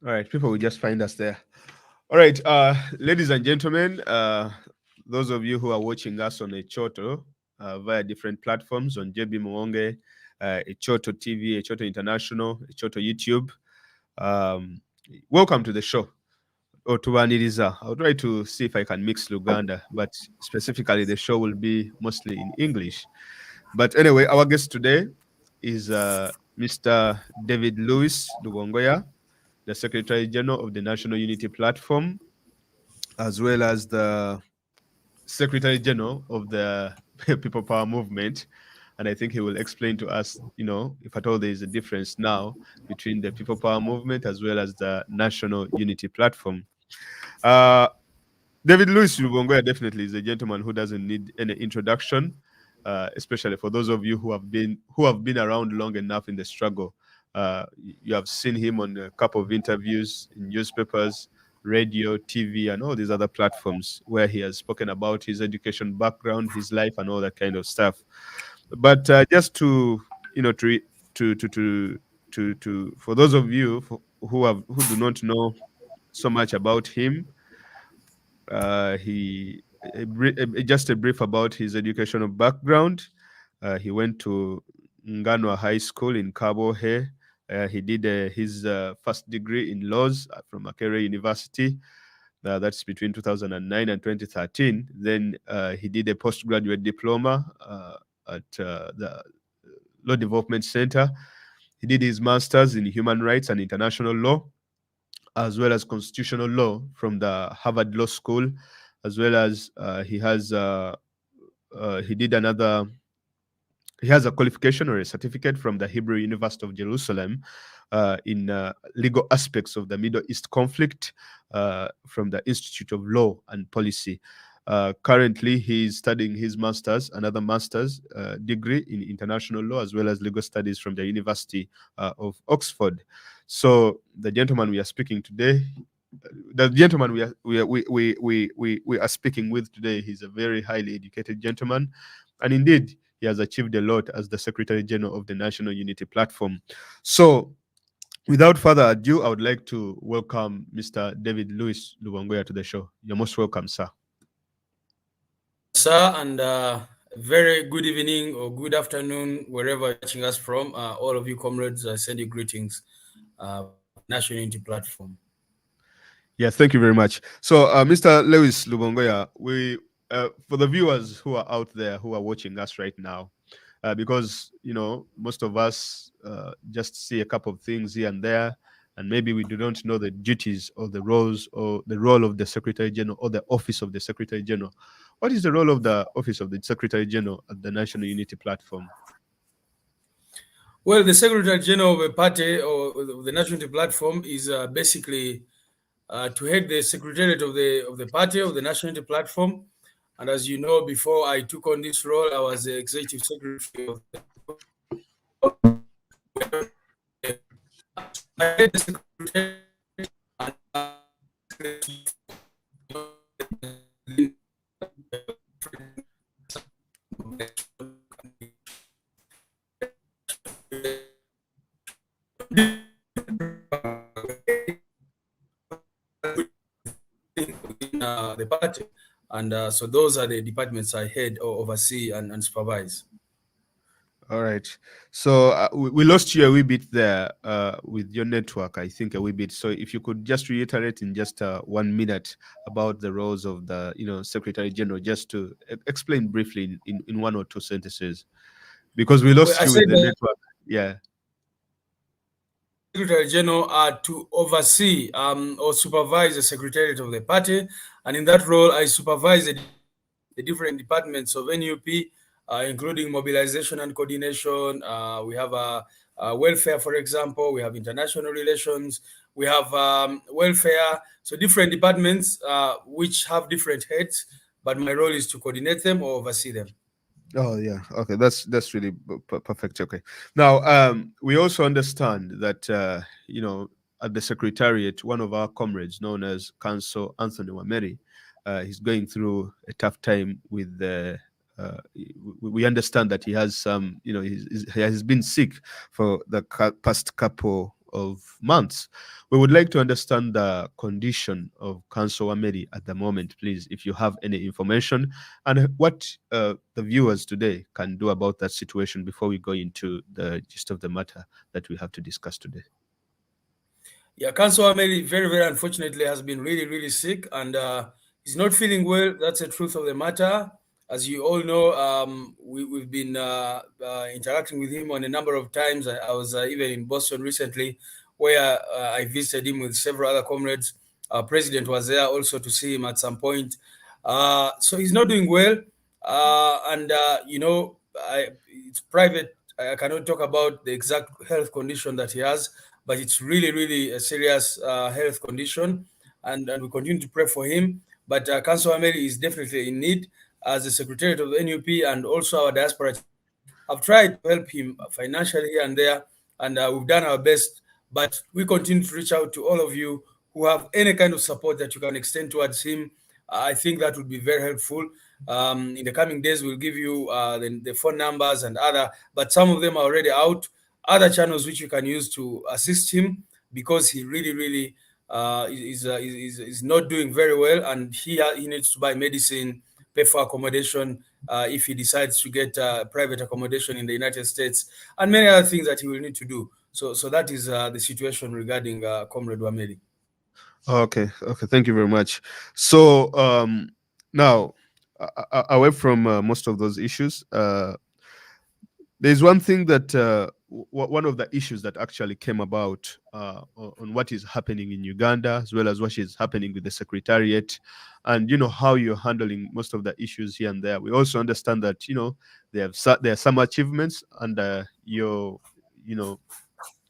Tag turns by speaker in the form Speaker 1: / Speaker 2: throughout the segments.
Speaker 1: All right, people will just find us there. All right, ladies and gentlemen, those of you who are watching us on Echoto via different platforms on JB Mwonge, Echoto TV, Echoto International, Echoto YouTube, welcome to the show. Otubaniriza. I'll try to see if I can mix Luganda, but specifically the show will be mostly in English. But anyway, our guest today is Mr. David Louis Lubongoya, the Secretary General of the National Unity Platform, as well as the Secretary General of the People Power Movement. And I think he will explain to us, if at all there is a difference now between the People Power Movement as well as the National Unity Platform. David Louis Lubongoya definitely is a gentleman who doesn't need any introduction, especially for those of you who have been around long enough in the struggle. You have seen him on a couple of interviews in newspapers, radio, TV, and all these other platforms where he has spoken about his education background, his life, and all that kind of stuff. But just to for those of you who do not know so much about him, just a brief about his educational background. He went to Nganwa High School in Kabohe. He did his first degree in laws from Makerere University. That's between 2009 and 2013. Then he did a postgraduate diploma at the Law Development Center. He did his master's in human rights and international law, as well as constitutional law from the Harvard Law School, as well as he has a qualification or a certificate from the Hebrew University of Jerusalem in legal aspects of the Middle East conflict from the Institute of Law and Policy. Currently, he is studying his another master's degree in international law, as well as legal studies from the University of Oxford. So the gentleman we are speaking today, we are speaking with today, he's a very highly educated gentleman, and indeed he has achieved a lot as the Secretary General of the National Unity Platform. So without further ado, I would like to welcome Mr. David Louis Lubongoya to the show. You're most welcome, sir.
Speaker 2: Sir, and very good evening or good afternoon, wherever you're watching us from. All of you comrades, I send you greetings. National Unity Platform.
Speaker 1: Yeah, thank you very much. So, Mr. Louis Lubongoya, for the viewers who are out there who are watching us right now, because most of us just see a couple of things here and there, and maybe we do not know the duties or the roles or the role of the Secretary General or the office of the Secretary General. What is the role of the office of the Secretary General at the National Unity Platform?
Speaker 2: Well, the Secretary General of a party or the National Unity Platform is basically to head the secretariat of the party of the National Unity Platform. And as you know, before I took on this role, I was the executive secretary of the the party, and so those are the departments I head or oversee and supervise.
Speaker 1: All right. So we lost you a wee bit there with your network, I think a wee bit. So if you could just reiterate in just 1 minute about the roles of the Secretary General, just to explain briefly in 1 or 2 sentences, because we lost you with the network. Yeah.
Speaker 2: Secretary General are to oversee or supervise the secretariat of the party, and in that role, I supervise the different departments of NUP, including mobilization and coordination. We have welfare, for example. We have international relations. We have welfare. So different departments which have different heads, but my role is to coordinate them or oversee them.
Speaker 1: Oh yeah, okay, that's really perfect. Okay, now we also understand that at the secretariat, one of our comrades, known as Council Anthony Wameri, he's going through a tough time with the. We understand that he has some, he has been sick for the past couple of months. We would like to understand the condition of Council Wameli at the moment, please, if you have any information, and what the viewers today can do about that situation before we go into the gist of the matter that we have to discuss today.
Speaker 2: Yeah, Council Wameli, very, very unfortunately, has been really, really sick, and he's not feeling well. That's the truth of the matter. As you all know, we've been interacting with him on a number of times. I was even in Boston recently, where I visited him with several other comrades. Our president was there also to see him at some point. So he's not doing well, and it's private. I cannot talk about the exact health condition that he has, but it's really, really a serious health condition, and we continue to pray for him. But Council Wameli is definitely in need. As the secretariat of the NUP and also our diaspora have tried to help him financially here and there, and we've done our best. But we continue to reach out to all of you who have any kind of support that you can extend towards him. I think that would be very helpful. In the coming days, we'll give you the phone numbers and other, but some of them are already out. Other channels which you can use to assist him, because he really, really is not doing very well, and he needs to buy medicine, pay for accommodation if he decides to get private accommodation in the United States, and many other things that he will need to do. So that is the situation regarding Comrade Wameli.
Speaker 1: Okay, thank you very much. So now, away from most of those issues, there's one thing that one of the issues that actually came about on what is happening in Uganda, as well as what is happening with the secretariat, and how you're handling most of the issues here and there. We also understand that there are some achievements under your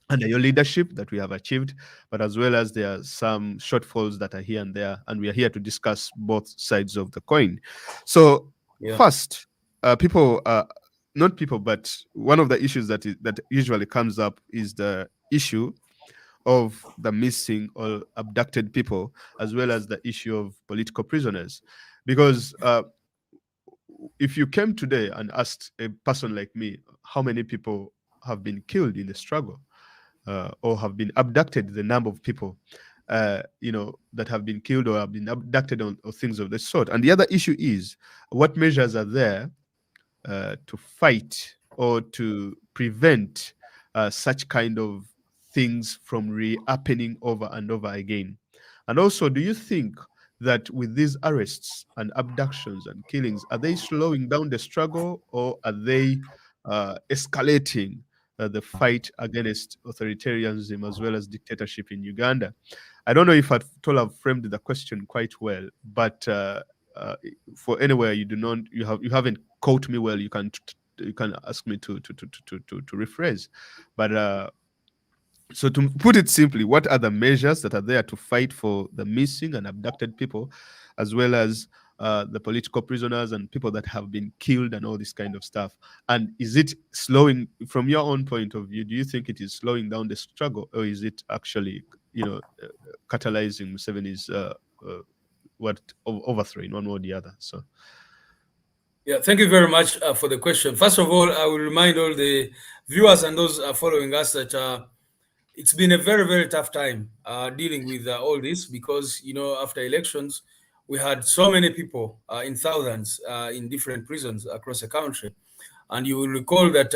Speaker 1: under your leadership that we have achieved, but as well as there are some shortfalls that are here and there, and we are here to discuss both sides of the coin. So first, not people, but one of the issues that usually comes up is the issue of the missing or abducted people, as well as the issue of political prisoners. Because if you came today and asked a person like me how many people have been killed in the struggle, or have been abducted, the number of people that have been killed or have been abducted, or things of the sort. And the other issue is, what measures are there to fight or to prevent such kind of things from re-happening over and over again? And also, do you think that with these arrests and abductions and killings, are they slowing down the struggle, or are they escalating the fight against authoritarianism as well as dictatorship in Uganda? I don't know if I've framed the question quite well, but for anywhere you haven't caught me well, you can ask me to rephrase. But so to put it simply, what are the measures that are there to fight for the missing and abducted people, as well as the political prisoners and people that have been killed and all this kind of stuff? And is it slowing, from your own point of view, do you think it is slowing down the struggle, or is it actually, catalyzing Museveni's overthrow in one way or the other? So.
Speaker 2: Yeah, thank you very much for the question. First of all, I will remind all the viewers and those following us that it's been a very, very tough time dealing with all this, because, after elections, we had so many people in thousands in different prisons across the country. And you will recall that,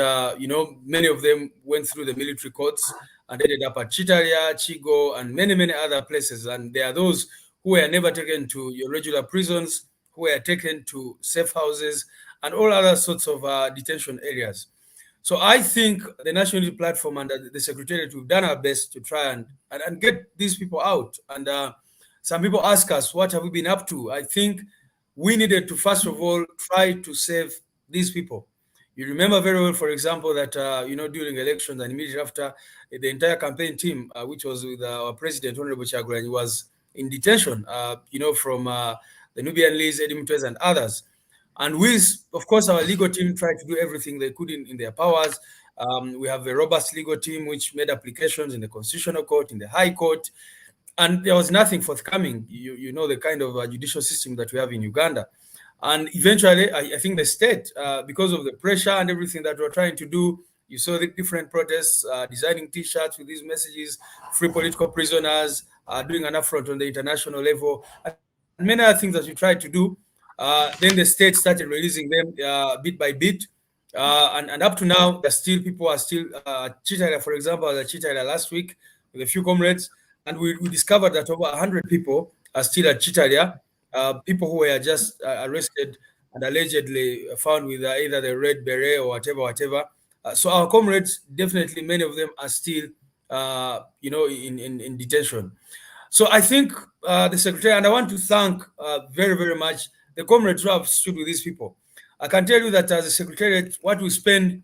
Speaker 2: many of them went through the military courts and ended up at Chitaria, Chigo, and many, many other places. And there are those who were never taken to your regular prisons, who were taken to safe houses, and all other sorts of detention areas. So I think the National Unity Platform and the Secretariat, we've done our best to try and get these people out. And some people ask us, what have we been up to? I think we needed to, first of all, try to save these people. You remember very well, for example, that, during elections and immediately after, the entire campaign team, which was with our president, Honorable Chagulanyi, was in detention, from the Nubian Lees, Eddie Mutweza, and others. And we, of course, our legal team tried to do everything they could in their powers. We have a robust legal team which made applications in the Constitutional Court, in the High Court, and there was nothing forthcoming. You know the kind of judicial system that we have in Uganda. And eventually, I think the state, because of the pressure and everything that we're trying to do, You saw the different protests, designing T-shirts with these messages, free political prisoners, doing an affront on the international level, and many other things that we tried to do. Then the state started releasing them bit by bit. And up to now, there's still people are still Chitara, for example, the Chitara last week with a few comrades, and we discovered that over 100 people are still at Chitaria, people who were just arrested and allegedly found with either the red beret or whatever. So our comrades, definitely many of them are still, in detention. So I think the secretary, and I want to thank very, very much the comrades who have stood with these people. I can tell you that as a secretariat, what we spend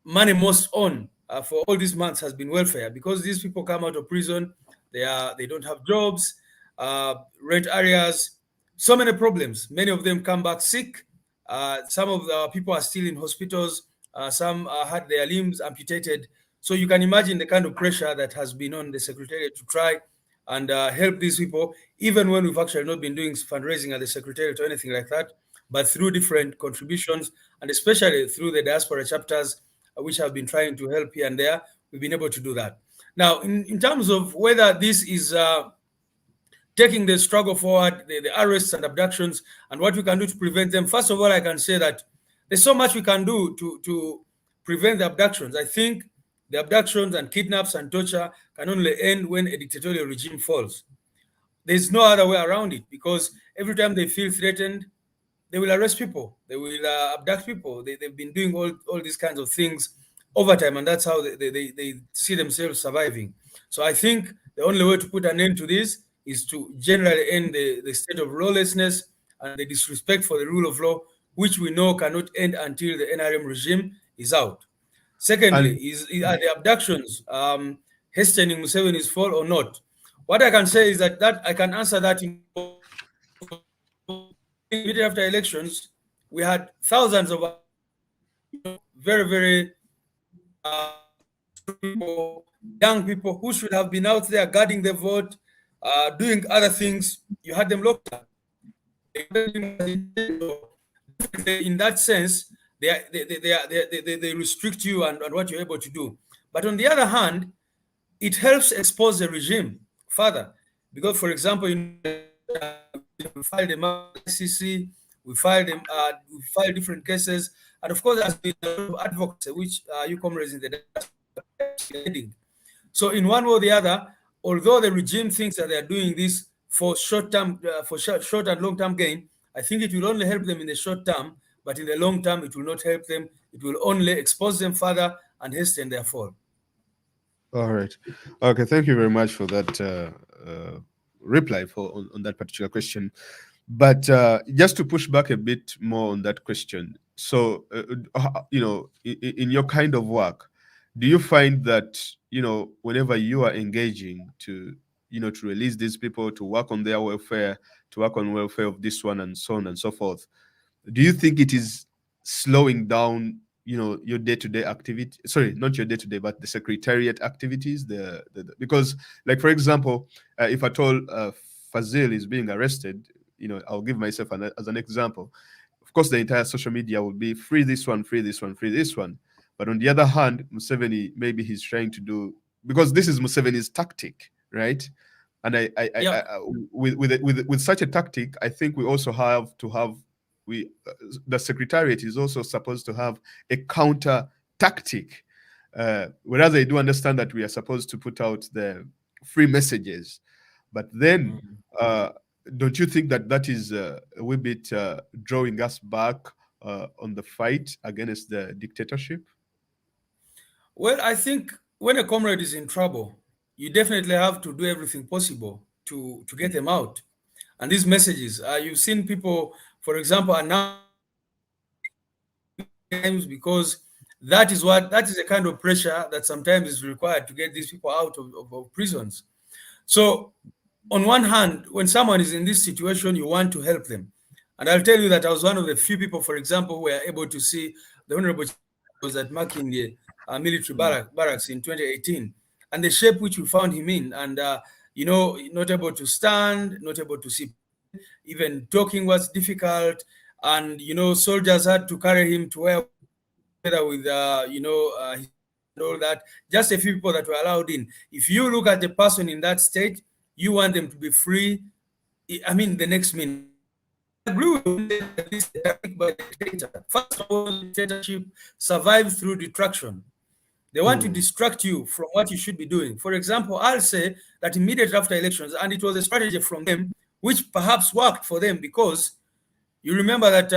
Speaker 2: money most on for all these months has been welfare, because these people come out of prison, they don't have jobs, rent areas, so many problems. Many of them come back sick. Some of the people are still in hospitals. Some had their limbs amputated. So you can imagine the kind of pressure that has been on the secretariat to try and help these people, even when we've actually not been doing fundraising at the secretariat or anything like that, but through different contributions, and especially through the diaspora chapters, which have been trying to help here and there, we've been able to do that. Now, in terms of whether this is taking the struggle forward, the arrests and abductions, and what we can do to prevent them, first of all, I can say that there's so much we can do to prevent the abductions. I think the abductions and kidnaps and torture can only end when a dictatorial regime falls. There's no other way around it, because every time they feel threatened, they will arrest people, they will abduct people. They've been doing all these kinds of things over time, and that's how they see themselves surviving. So I think the only way to put an end to this is to generally end the state of lawlessness and the disrespect for the rule of law, which we know cannot end until the NRM regime is out. Secondly, are the abductions hastening Museveni's fall or not? What I can say is that I can answer that immediately after elections. We had thousands of very, very people, young people who should have been out there guarding the vote, doing other things. You had them locked up. In that sense, they restrict you and what you're able to do. But on the other hand, it helps expose the regime further, because, for example, we filed a ICC, we filed different cases, and of course, there's been a lot of advocacy, which you comrades in the leading. So, in one way or the other, although the regime thinks that they are doing this for short and long-term gain, I think it will only help them in the short term, but in the long term, it will not help them. It will only expose them further and hasten their fall.
Speaker 1: All right. Okay. Thank you very much for that reply on that particular question. But just to push back a bit more on that question. So, in your kind of work, do you find that, whenever you are engaging to release these people, to work on their welfare, to work on welfare of this one and so on and so forth, do you think it is slowing down your day-to-day activity? Sorry, not your day-to-day, but the secretariat activities, because, like, for example, if at all Fazil is being arrested, I'll give myself as an example. Of course, the entire social media will be free this one, free this one, free this one. But on the other hand, Museveni, maybe he's trying to do, because this is Museveni's tactic, right? And with such a tactic, I think we also have to have the secretariat is also supposed to have a counter tactic. Whereas I do understand that we are supposed to put out the free messages, but then don't you think that is a wee bit drawing us back on the fight against the dictatorship?
Speaker 2: Well, I think when a comrade is in trouble, you definitely have to do everything possible to get them out. And these messages, you've seen people, for example, announce, because that is the kind of pressure that sometimes is required to get these people out of prisons. So, on one hand, when someone is in this situation, you want to help them. And I'll tell you that I was one of the few people, for example, who were able to see the Honorable was at Makindye military barracks in 2018, and the shape which we found him in, and not able to stand, not able to see, even talking was difficult, and soldiers had to carry him to where together with and all that, just a few people that were allowed in. If you look at the person in that state, you want them to be free. I mean, the next minute. I agree with you that this is a tactic by the dictator. First of all, dictatorship survives through distraction. They want to distract you from what you should be doing. For example, I'll say that immediately after elections, and it was a strategy from them, which perhaps worked for them, because you remember that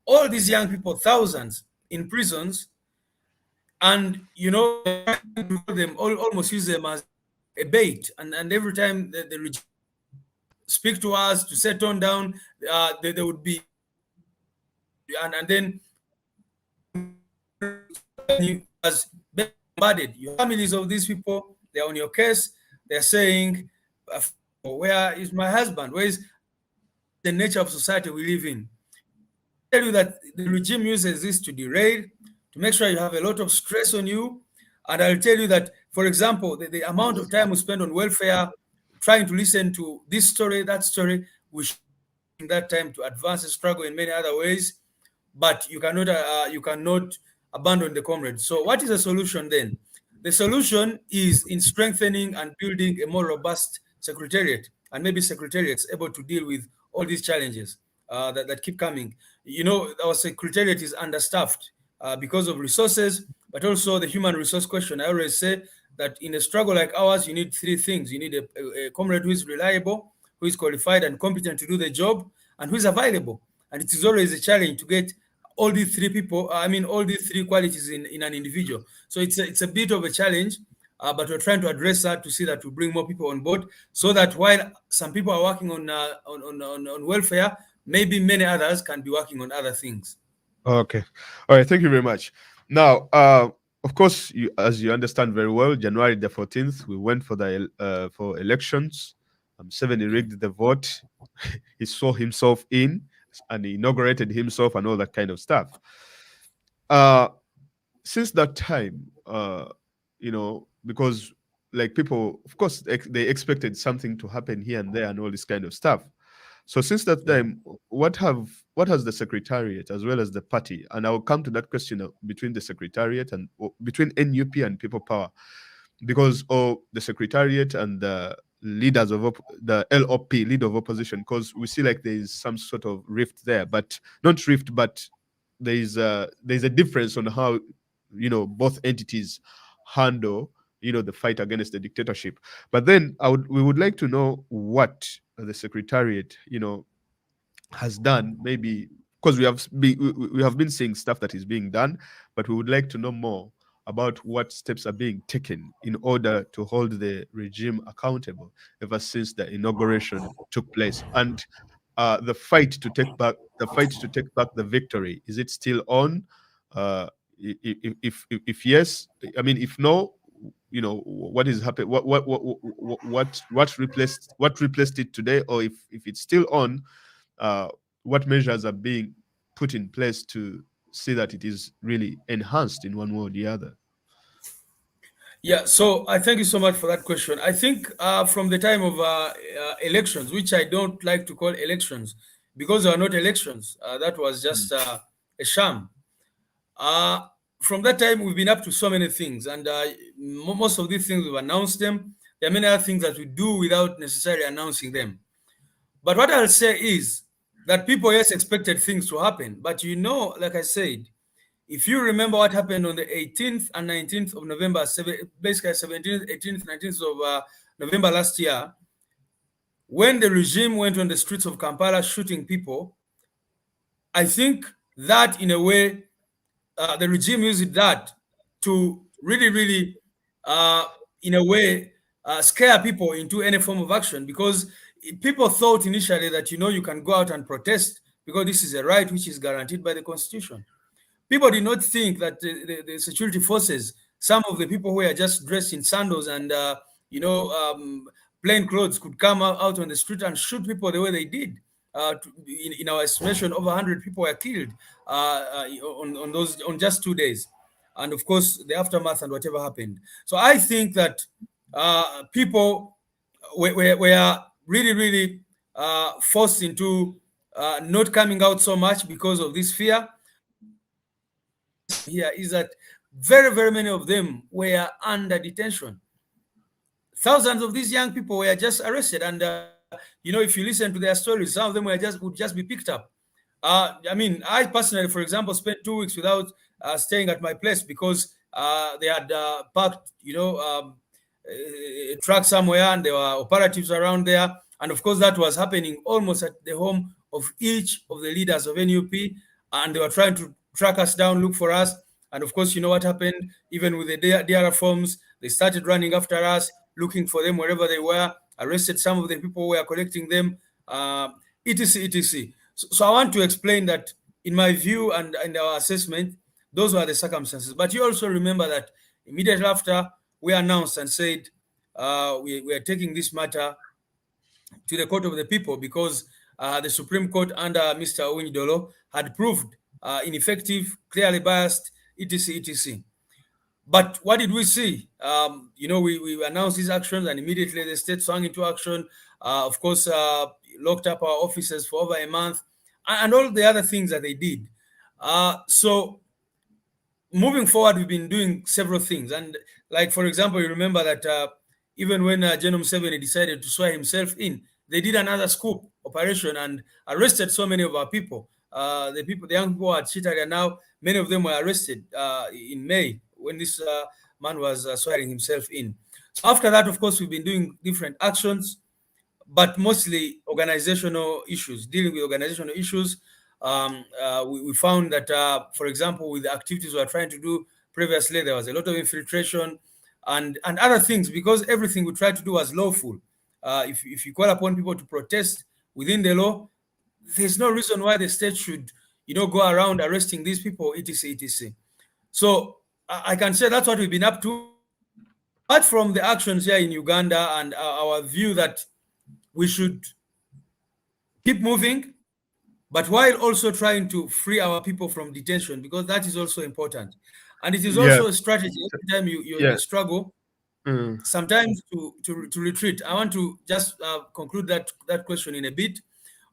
Speaker 2: all these young people, thousands in prisons, and them almost use them as a bait. And every time the regime speak to us to settle down, they would be, and then you as bombarded. Your families of these people, they're on your case. They're saying, "Where is my husband? Where is the nature of society we live in?" I tell you that the regime uses this to derail, to make sure you have a lot of stress on you. And I'll tell you that, for example, the amount of time we spend on welfare, trying to listen to this story, that story, we should that time to advance the struggle in many other ways. But you cannot abandon the comrades. So what is the solution then? The solution is in strengthening and building a more robust secretariat, and maybe secretariats able to deal with all these challenges that keep coming. Our secretariat is understaffed because of resources, but also the human resource question. I always say that in a struggle like ours, you need three things. You need a comrade who is reliable, who is qualified and competent to do the job, and who is available. And it is always a challenge to get all these three people, all these three qualities in an individual. So it's a bit of a challenge, but we're trying to address that to see that we bring more people on board, so that while some people are working on welfare, maybe many others can be working on other things.
Speaker 1: Okay. All right. Thank you very much. Now, of course, as you understand very well, January the 14th, we went for elections. Museveni rigged the vote. He saw himself in and he inaugurated himself and all that kind of stuff. Since that time, because like people, of course, they expected something to happen here and there and all this kind of stuff. So since that time, what has the secretariat as well as the party, and I'll come to that question between the secretariat and between NUP and People Power, because the secretariat and the leaders of the LOP, leader of opposition, because we see like there is some sort of rift there, but not rift, but there's a difference on how both entities handle the fight against the dictatorship. But then we would like to know what the secretariat has done, maybe because we have been seeing stuff that is being done, but we would like to know more about what steps are being taken in order to hold the regime accountable ever since the inauguration took place. And the fight to take back the victory, is it still on? If yes, I mean, if no, what is happening? What replaced it today? Or if it's still on, what measures are being put in place to see that it is really enhanced in one way or the other?
Speaker 2: Yeah, so I thank you so much for that question. I think from the time of elections, which I don't like to call elections because they are not elections, that was just a sham. From that time, we've been up to so many things, and most of these things we've announced them. There are many other things that we do without necessarily announcing them. But what I'll say is that people, yes, expected things to happen. But like I said, if you remember what happened on the 18th and 19th of November, basically 17th, 18th, 19th of November last year, when the regime went on the streets of Kampala shooting people, I think that in a way, the regime used that to really, in a way, scare people into any form of action, because people thought initially that, you can go out and protest because this is a right which is guaranteed by the Constitution. People did not think that the security forces, some of the people who were just dressed in sandals and plain clothes, could come out on the street and shoot people the way they did. In our estimation, over 100 people were killed on just 2 days, and of course the aftermath and whatever happened. So I think that people were really forced into not coming out so much because of this fear. Here is that very, very many of them were under detention. Thousands of these young people were just arrested, and if you listen to their stories, some of them would just be picked up. I mean, I personally, for example, spent 2 weeks without staying at my place because they had parked, a truck somewhere, and there were operatives around there. And of course, that was happening almost at the home of each of the leaders of NUP, and they were trying to track us down, look for us. And of course, you know what happened? Even with the DRR forms, they started running after us, looking for them wherever they were, arrested some of the people who were collecting them, etc., etc. So I want to explain that, in my view and in our assessment, those were the circumstances. But you also remember that immediately after, we announced and said we are taking this matter to the court of the people because the Supreme Court under Mr. Owinidolo had proved ineffective, clearly biased, etc., etc. But what did we see? We announced these actions, and immediately the state swung into action. Of course, locked up our offices for over a month, and all the other things that they did. So moving forward, we've been doing several things. And like, for example, you remember that even when General Museveni decided to swear himself in, they did another scoop operation and arrested so many of our people. The young people at Chitaria now, many of them were arrested in May when this man was swearing himself in. So after that, of course, we've been doing different actions, but mostly organizational issues, dealing with organizational issues. We found that, for example, with the activities we were trying to do previously, there was a lot of infiltration and other things, because everything we tried to do was lawful. If you call upon people to protest within the law, there's no reason why the state should, go around arresting these people, etc., etc. So I can say that's what we've been up to. Apart from the actions here in Uganda and our view that we should keep moving, but while also trying to free our people from detention, because that is also important. And it is also a strategy. Every time you're in a struggle, sometimes to retreat. I want to just conclude that question in a bit.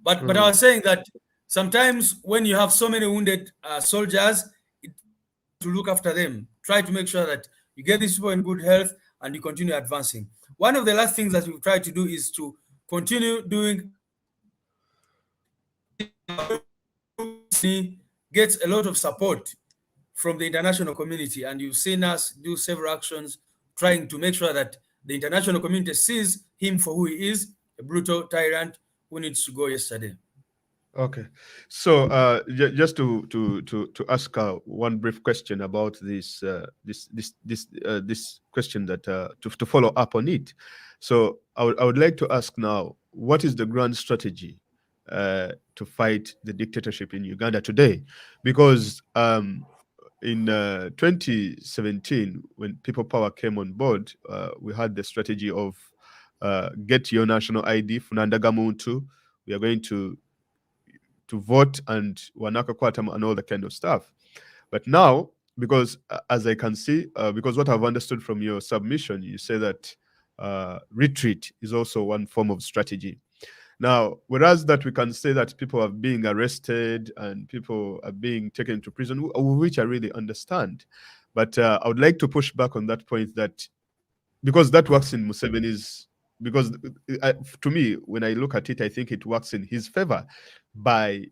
Speaker 2: But I was saying that sometimes when you have so many wounded soldiers, to look after them, try to make sure that you get these people in good health and you continue advancing. One of the last things that we've tried to do is to continue doing, gets a lot of support from the international community, and you've seen us do several actions trying to make sure that the international community sees him for who he is, a brutal tyrant who needs to go yesterday.
Speaker 1: Okay, so just to ask one brief question about this question that to follow up on it. So I would like to ask now, what is the grand strategy to fight the dictatorship in Uganda today? Because in 2017, when People Power came on board, we had the strategy of get your national ID, Funandaga Muntu. We are going to vote and Wanaka Kwatam and all that kind of stuff. But now, because as I can see, because what I've understood from your submission, you say that retreat is also one form of strategy. Now, whereas that we can say that people are being arrested and people are being taken to prison, which I really understand. But I would like to push back on that point, that because that works in Museveni's, because to me, when I look at it, I think it works in his favor by,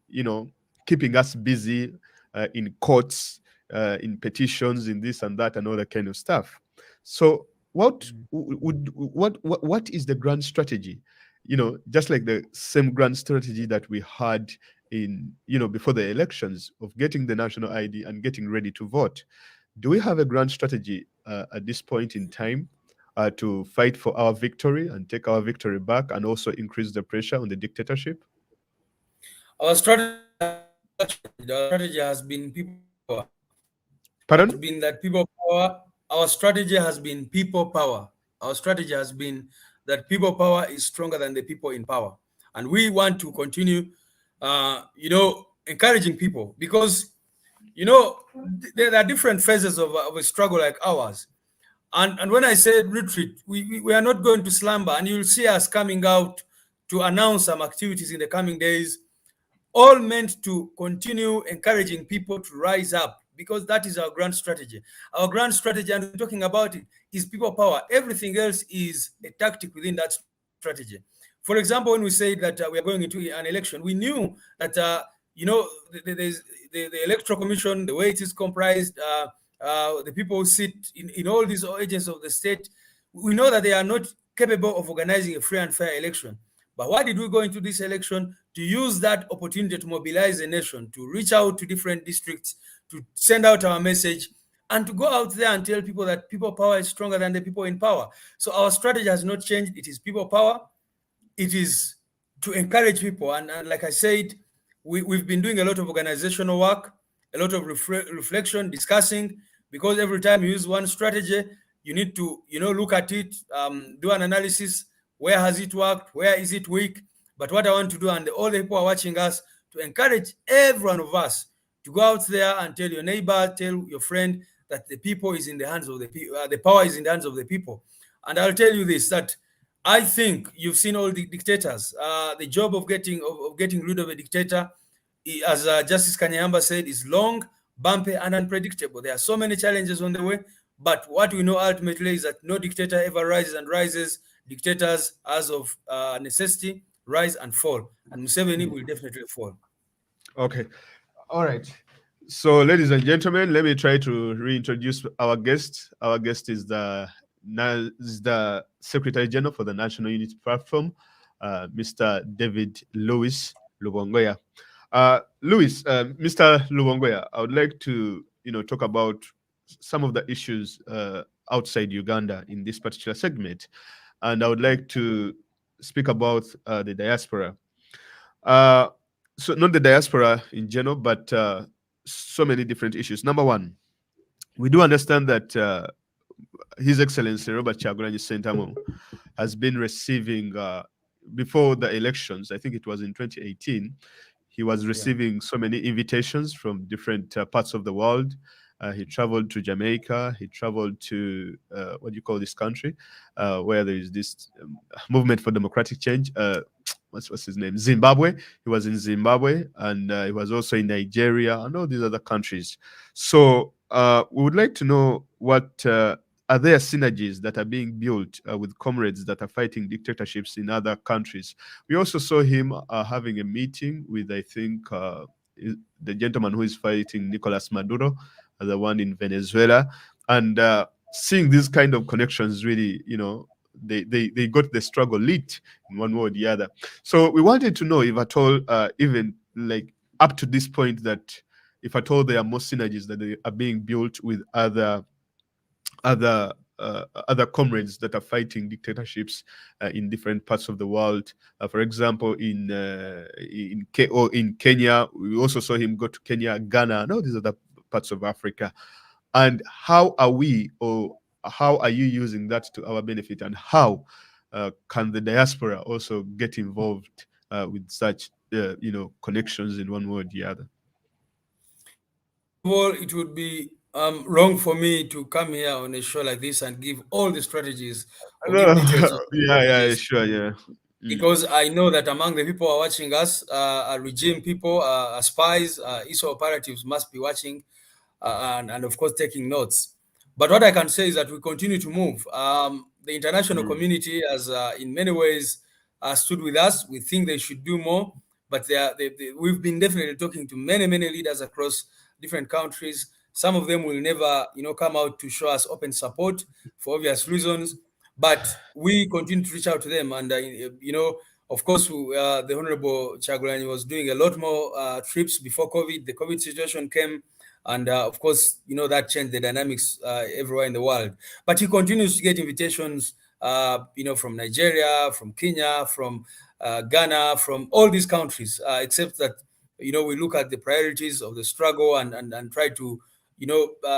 Speaker 1: keeping us busy in courts, in petitions, in this and that and all that kind of stuff. So what is the grand strategy? Just like the same grand strategy that we had in, before the elections, of getting the national ID and getting ready to vote. Do we have a grand strategy at this point in time to fight for our victory and take our victory back, and also increase the pressure on the dictatorship?
Speaker 2: Our strategy has been people power.
Speaker 1: Pardon?
Speaker 2: It's been that people power. Our strategy has been people power. Our strategy has been that people power is stronger than the people in power, and we want to continue, encouraging people, because there are different phases of a struggle like ours. And when I say retreat, we are not going to slumber, and you'll see us coming out to announce some activities in the coming days. all meant to continue encouraging people to rise up, because that is our grand strategy. Our grand strategy, and we're talking about it, is people power. Everything else is a tactic within that strategy. For example, when we say that we are going into an election, we knew that the electoral commission, the way it is comprised, the people who sit in all these agents of the state, we know that they are not capable of organizing a free and fair election. But why did we go into this election? To use that opportunity to mobilize the nation, to reach out to different districts, to send out our message, and to go out there and tell people that people power is stronger than the people in power. So our strategy has not changed. It is people power. It is to encourage people. And like I said, we've been doing a lot of organizational work, a lot of reflection, discussing, because every time you use one strategy, you need to, look at it, do an analysis. Where has it worked? Where is it weak? But what I want to do, and all the people are watching us, to encourage every one of us to go out there and tell your neighbor, tell your friend that the people is in the hands of the people, the power is in the hands of the people. And I'll tell you this, that I think you've seen all the dictators. The job of getting rid of a dictator, as Justice Kanyamba said, is long, bumpy, and unpredictable. There are so many challenges on the way, but what we know ultimately is that no dictator ever rises and rises. Dictators, as of necessity, rise and fall, and Museveni will definitely fall.
Speaker 1: Okay, all right. So, ladies and gentlemen, let me try to reintroduce our guest. Our guest is the Secretary General for the National Unity Platform, Mr. David Louis Lubongoya. Mr. Lubongoya, I would like to talk about some of the issues outside Uganda in this particular segment, and I would like to speak about the diaspora. So not the diaspora in general, but so many different issues. Number one, we do understand that His Excellency Robert Kyagulanyi Ssentamu has been receiving, before the elections, I think it was in 2018, he was receiving so many invitations from different parts of the world. He traveled to Jamaica. He traveled to, what do you call this country, where there is this movement for democratic change. What's his name? Zimbabwe. He was in Zimbabwe, and he was also in Nigeria and all these other countries. So we would like to know what are there synergies that are being built with comrades that are fighting dictatorships in other countries. We also saw him having a meeting with, I think, the gentleman who is fighting Nicolas Maduro, the one in Venezuela, and seeing these kind of connections really, they got the struggle lit in one way or the other. So we wanted to know if at all, even like up to this point, that if at all there are more synergies that they are being built with other comrades that are fighting dictatorships in different parts of the world. For example, in Kenya, we also saw him go to Kenya, Ghana, and all these other parts of Africa. And how are we, or how are you using that to our benefit, and how can the diaspora also get involved with such connections in one way or the other?
Speaker 2: First of all, it would be wrong for me to come here on a show like this and give all the strategies or give details of strategies,
Speaker 1: sure, yeah.
Speaker 2: because I know that among the people who are watching us are regime people, are spies, ISO operatives must be watching and of course taking notes. But what I can say is that we continue to move. The international community has in many ways stood with us. We think they should do more, but we've been definitely talking to many leaders across different countries. Some of them will never come out to show us open support for obvious reasons, but we continue to reach out to them. And of course, the Honorable Kyagulanyi was doing a lot more trips before COVID. The COVID situation came, and of course, that changed the dynamics everywhere in the world. But he continues to get invitations, from Nigeria, from Kenya, from Ghana, from all these countries, except that, we look at the priorities of the struggle and try to,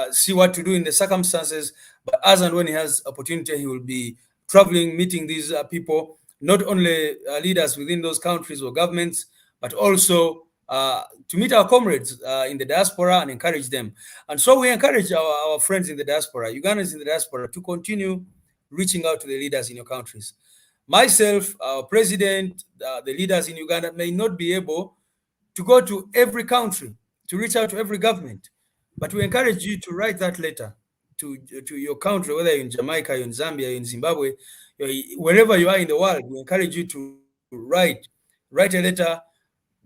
Speaker 2: see what to do in the circumstances. But as and when he has opportunity, he will be traveling, meeting these people, not only leaders within those countries or governments, but also to meet our comrades in the diaspora and encourage them. And so we encourage our friends in the diaspora, Ugandans in the diaspora, to continue reaching out to the leaders in your countries. Myself, our president, the leaders in Uganda may not be able to go to every country, to reach out to every government. But we encourage you to write that letter to your country, whether you're in Jamaica, you're in Zambia, you're in Zimbabwe, wherever you are in the world. We encourage you to write a letter,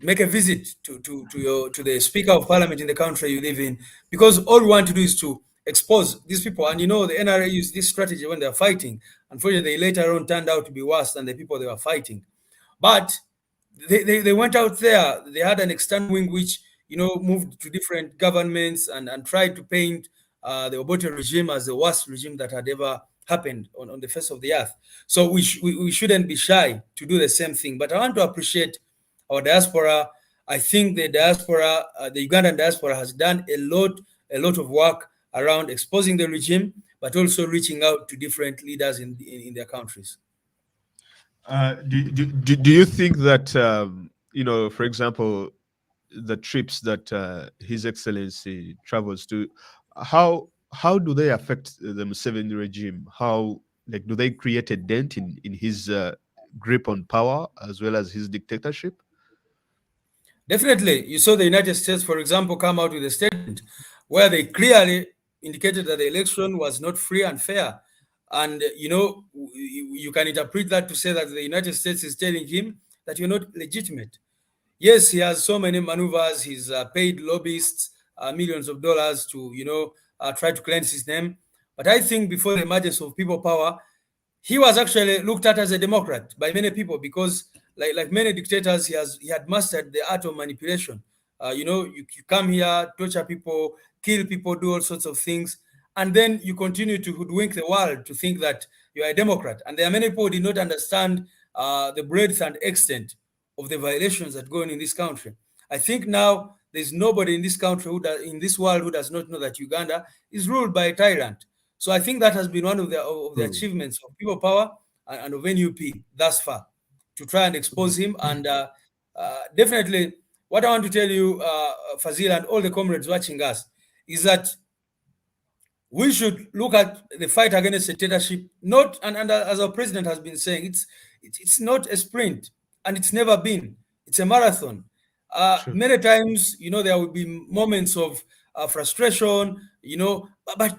Speaker 2: make a visit to the Speaker of Parliament in the country you live in, because all we want to do is to expose these people. And the NRA used this strategy when they're fighting. Unfortunately, they later on turned out to be worse than the people they were fighting. But they went out there. They had an external wing which moved to different governments and tried to paint the Obote regime as the worst regime that had ever happened on the face of the earth. So we shouldn't be shy to do the same thing. But I want to appreciate our diaspora. I think the diaspora, the Ugandan diaspora, has done a lot of work around exposing the regime, but also reaching out to different leaders in their countries.
Speaker 1: Do you think that for example, the trips that His Excellency travels to, how do they affect the Museveni regime? How, like, do they create a dent in his grip on power as well as his dictatorship?
Speaker 2: Definitely. You saw the United States, for example, come out with a statement where they clearly indicated that the election was not free and fair. And, you can interpret that to say that the United States is telling him that you're not legitimate. Yes, he has so many maneuvers. He's paid lobbyists millions of dollars to, try to cleanse his name. But I think before the emergence of people power, he was actually looked at as a Democrat by many people because, like many dictators, he had mastered the art of manipulation. You come here, torture people, kill people, do all sorts of things, and then you continue to hoodwink the world to think that you are a Democrat. And there are many people who did not understand the breadth and extent of the violations that go on in this country. I think now there's nobody in this country in this world who does not know that Uganda is ruled by a tyrant. So I think that has been one of the achievements of people power and of NUP thus far, to try and expose him. And definitely, what I want to tell you, Fazil, and all the comrades watching us, is that we should look at the fight against dictatorship, not, and as our president has been saying, it's not a sprint, and it's never been. It's a marathon.
Speaker 1: Sure.
Speaker 2: Many times, there will be moments of frustration, but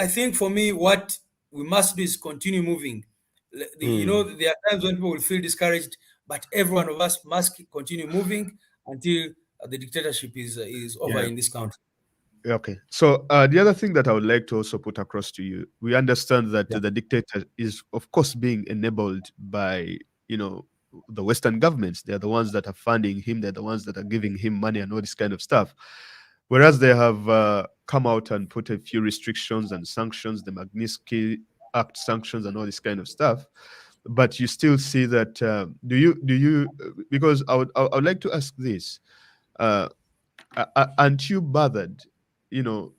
Speaker 2: I think for me, what we must do is continue moving. There are times when people will feel discouraged, but every one of us must continue moving until the dictatorship is over in this country.
Speaker 1: Okay. So the other thing that I would like to also put across to you, we understand that the dictator is, of course, being enabled by, the Western governments. They're the ones that are funding him. They're the ones that are giving him money and all this kind of stuff. Whereas they have come out and put a few restrictions and sanctions, the Magnitsky Act sanctions and all this kind of stuff. But you still see that, do you, because I would like to ask this, aren't you bothered,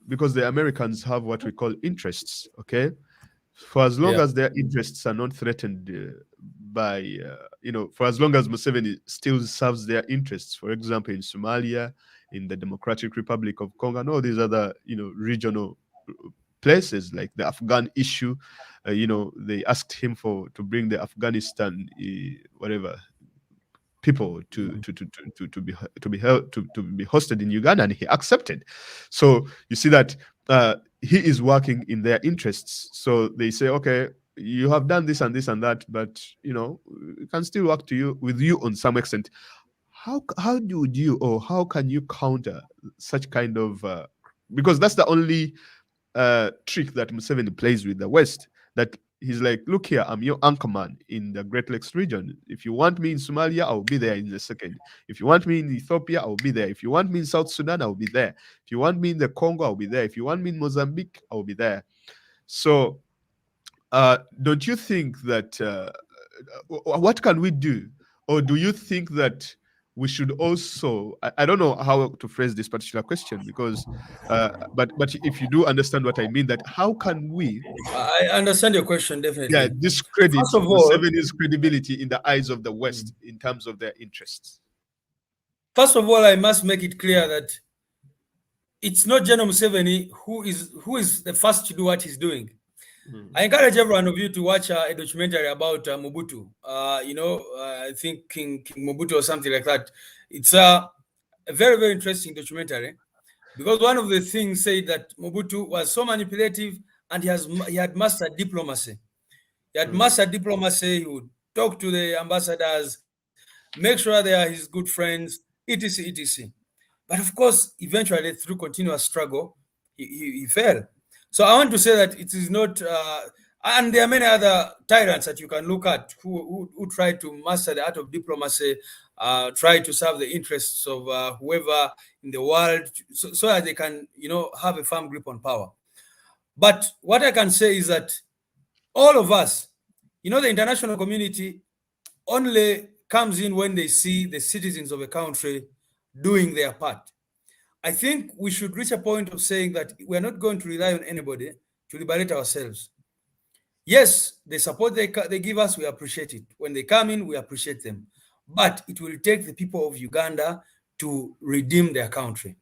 Speaker 1: because the Americans have what we call interests, okay? For as long as their interests are not threatened by, for as long as Museveni still serves their interests, for example, in Somalia, in the Democratic Republic of Congo, and all these other, regional places, like the Afghan issue, they asked him to bring the Afghanistan, whatever, people to be hosted in Uganda, and he accepted. So you see that he is working in their interests. So they say, okay, you have done this and this and that, but we can still work with you on some extent. How can you counter such kind of because that's the only trick that Museveni plays with the West, that he's like, look here, I'm your anchorman in the Great Lakes region. If you want me in Somalia, I'll be there in a second. If you want me in Ethiopia, I'll be there. If you want me in South Sudan, I'll be there. If you want me in the Congo, I'll be there. If you want me in Mozambique, I'll be there. So don't you think that what can we do? Or do you think that we should also, I don't know how to phrase this particular question, because but if you do understand what I mean, that how can we
Speaker 2: I understand your question, definitely.
Speaker 1: discredit
Speaker 2: First of all,
Speaker 1: Museveni's credibility in the eyes of the West in terms of their interests?
Speaker 2: First of all, I must make it clear that it's not General Museveni who is the first to do what he's doing. I encourage every one of you to watch a documentary about Mobutu. I think King Mobutu or something like that. It's a very, very interesting documentary, because one of the things said that Mobutu was so manipulative, and he had mastered diplomacy. He had
Speaker 1: Mm,
Speaker 2: mastered diplomacy. He would talk to the ambassadors, make sure they are his good friends, etc., etc. But of course, eventually, through continuous struggle, he fell. So I want to say that it is not, and there are many other tyrants that you can look at who try to master the art of diplomacy, try to serve the interests of whoever in the world, so that they can, have a firm grip on power. But what I can say is that all of us, the international community only comes in when they see the citizens of a country doing their part. I think we should reach a point of saying that we're not going to rely on anybody to liberate ourselves. Yes, the support they give us, we appreciate it. When they come in, we appreciate them. But it will take the people of Uganda to redeem their country.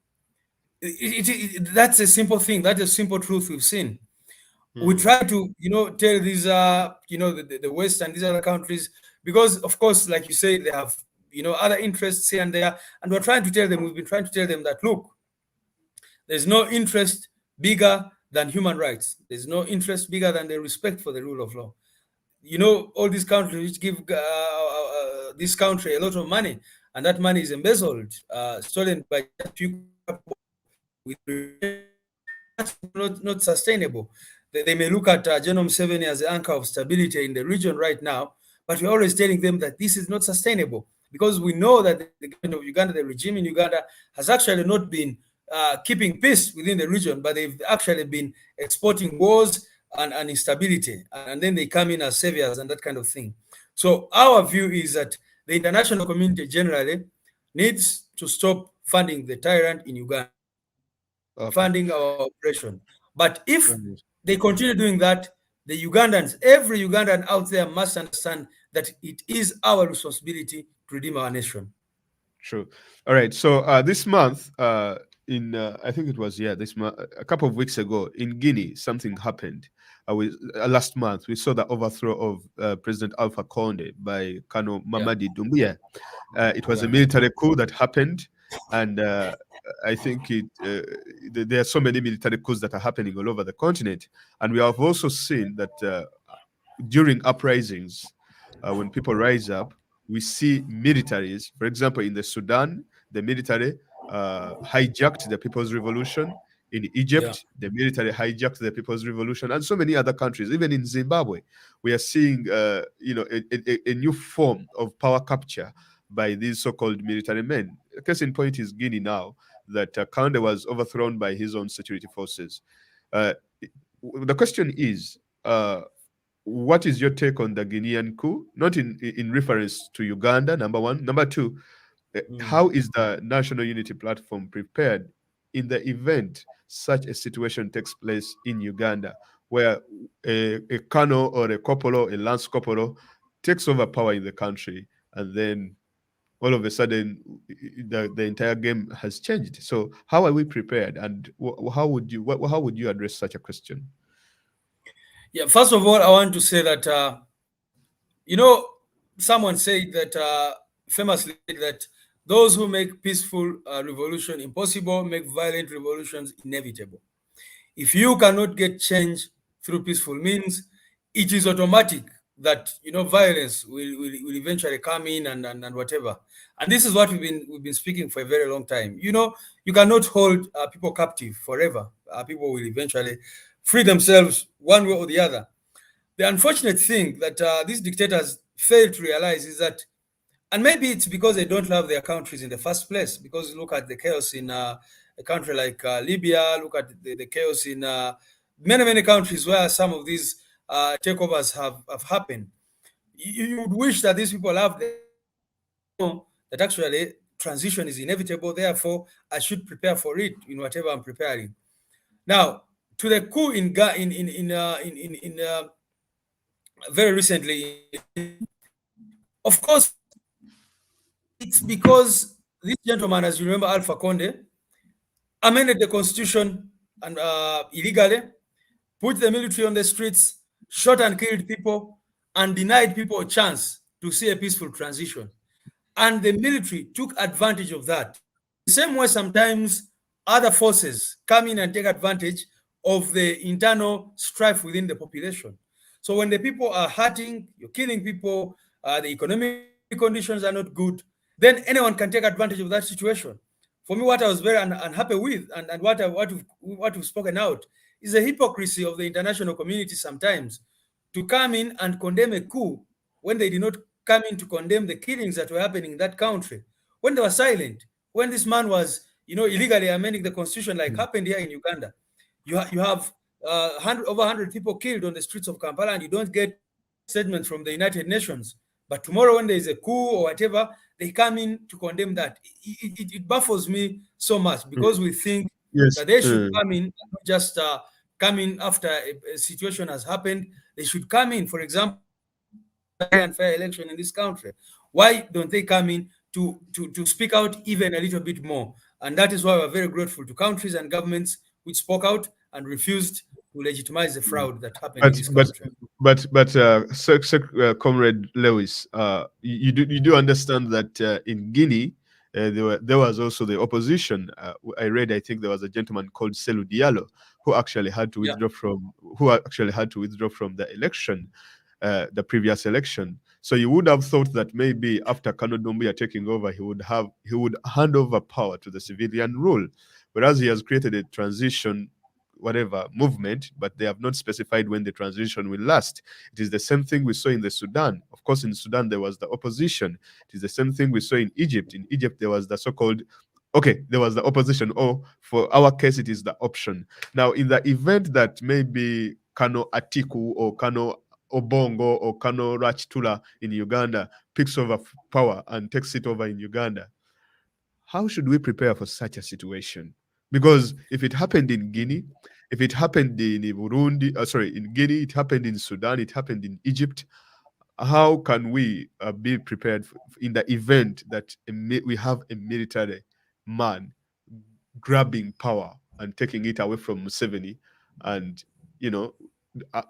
Speaker 2: That's a simple thing. That's a simple truth we've seen. We
Speaker 1: mm,
Speaker 2: try to, tell these, the West and these other countries, because of course, like you say, they have, other interests here and there, and we're trying to tell them. We've been trying to tell them that, look, there's no interest bigger than human rights. There's no interest bigger than the respect for the rule of law. All these countries which give this country a lot of money, and that money is embezzled, stolen by just few people with, that's not sustainable. They may look at General Museveni as the anchor of stability in the region right now, but we're always telling them that this is not sustainable, because we know that the government of Uganda, the regime in Uganda, has actually not been keeping peace within the region, but they've actually been exporting wars and instability, and then they come in as saviors and that kind of thing. So our view is that the international community generally needs to stop funding the tyrant in Uganda,
Speaker 1: okay.
Speaker 2: funding our operation. But if
Speaker 1: Right.
Speaker 2: they continue doing that, the Ugandans, every Ugandan out there must understand that it is our responsibility to redeem our nation.
Speaker 1: True. All right. So this month, in I think it was, yeah, this month, a couple of weeks ago in Guinea, something happened. Last month we saw the overthrow of President Alpha Conde by Colonel
Speaker 2: Yeah,
Speaker 1: Mamadi Doumbouya. It was a
Speaker 2: yeah,
Speaker 1: military coup that happened, and I think there are so many military coups that are happening all over the continent, and we have also seen that during uprisings, when people rise up, we see militaries. For example, in the Sudan, the military hijacked the People's Revolution. In
Speaker 2: yeah.
Speaker 1: Egypt, the military hijacked the People's Revolution, and so many other countries. Even in Zimbabwe, we are seeing, a new form of power capture by these so-called military men. A case in point is Guinea now, that Kande was overthrown by his own security forces. Uh, the question is, what is your take on the Guinean coup? Not in reference to Uganda, number one. Number two,
Speaker 2: Mm.
Speaker 1: how is the National Unity Platform prepared in the event such a situation takes place in Uganda, where a colonel or a corporal, a lance corporal, takes over power in the country, and then all of a sudden the entire game has changed? So how are we prepared, and how would you address such a question?
Speaker 2: Yeah, first of all, I want to say that, you know, someone said that, famously, that those who make peaceful revolution impossible make violent revolutions inevitable. If you cannot get change through peaceful means, it is automatic that, violence will eventually come in, and whatever. And this is what we've been speaking for a very long time. You cannot hold people captive forever. People will eventually free themselves one way or the other. The unfortunate thing that these dictators fail to realize is that, and maybe it's because they don't love their countries in the first place, because look at the chaos in a country like Libya, look at the chaos in many, many countries where some of these takeovers have happened. You would wish that these people have know that actually transition is inevitable, therefore I should prepare for it in whatever I'm preparing. Now, to the coup in very recently, of course, it's because this gentleman, as you remember, Alpha Conde, amended the constitution and illegally, put the military on the streets, shot and killed people, and denied people a chance to see a peaceful transition. And the military took advantage of that. The same way sometimes other forces come in and take advantage of the internal strife within the population. So when the people are hurting, you're killing people, the economic conditions are not good, then anyone can take advantage of that situation. For me, what I was very unhappy with, and what we've spoken out, is the hypocrisy of the international community sometimes to come in and condemn a coup when they did not come in to condemn the killings that were happening in that country. When they were silent, when this man was, illegally amending the constitution, like happened here in Uganda, you have over 100 people killed on the streets of Kampala, and you don't get statements from the United Nations. But tomorrow, when there is a coup or whatever, they come in to condemn that. It baffles me so much, because we think
Speaker 1: Yes.
Speaker 2: that they should come in, not just come in after a situation has happened. They should come in, for example, and fair election in this country. Why don't they come in to speak out even a little bit more? And that is why we're very grateful to countries and governments which spoke out and refused to legitimize the fraud that happened in this country.
Speaker 1: Comrade Lewis, you do understand that in Guinea there was also the opposition. I think there was a gentleman called Selu Diallo who actually had to withdraw from the election, the previous election. So you would have thought that maybe after Kano Doumbouya taking over, he would hand over power to the civilian rule, whereas he has created a transition movement, but they have not specified when the transition will last. It is the same thing we saw in the Sudan. Of course, in Sudan there was the opposition. It is the same thing we saw in Egypt. In Egypt there was the so-called there was the opposition, or for our case it is the option. Now, in the event that maybe Kano Atiku or Kano Obongo or Kano Rachitula in Uganda picks over power and takes it over in Uganda, how should we prepare for such a situation? Because if it happened in Guinea, if it happened in Burundi, in Guinea, it happened in Sudan, it happened in Egypt, how can we be prepared in the event that we have a military man grabbing power and taking it away from Museveni, and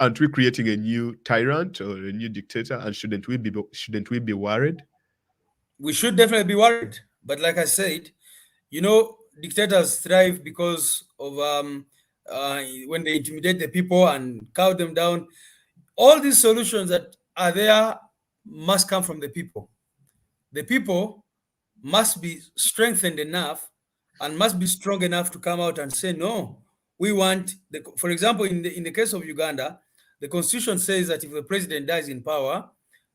Speaker 1: aren't we creating a new tyrant or a new dictator? And shouldn't we be worried?
Speaker 2: We should definitely be worried. But like I said, dictators thrive because of when they intimidate the people and cow them down. All these solutions that are there must come from the people. The people must be strengthened enough and must be strong enough to come out and say, no, we want, for example, in the case of Uganda, the constitution says that if the president dies in power,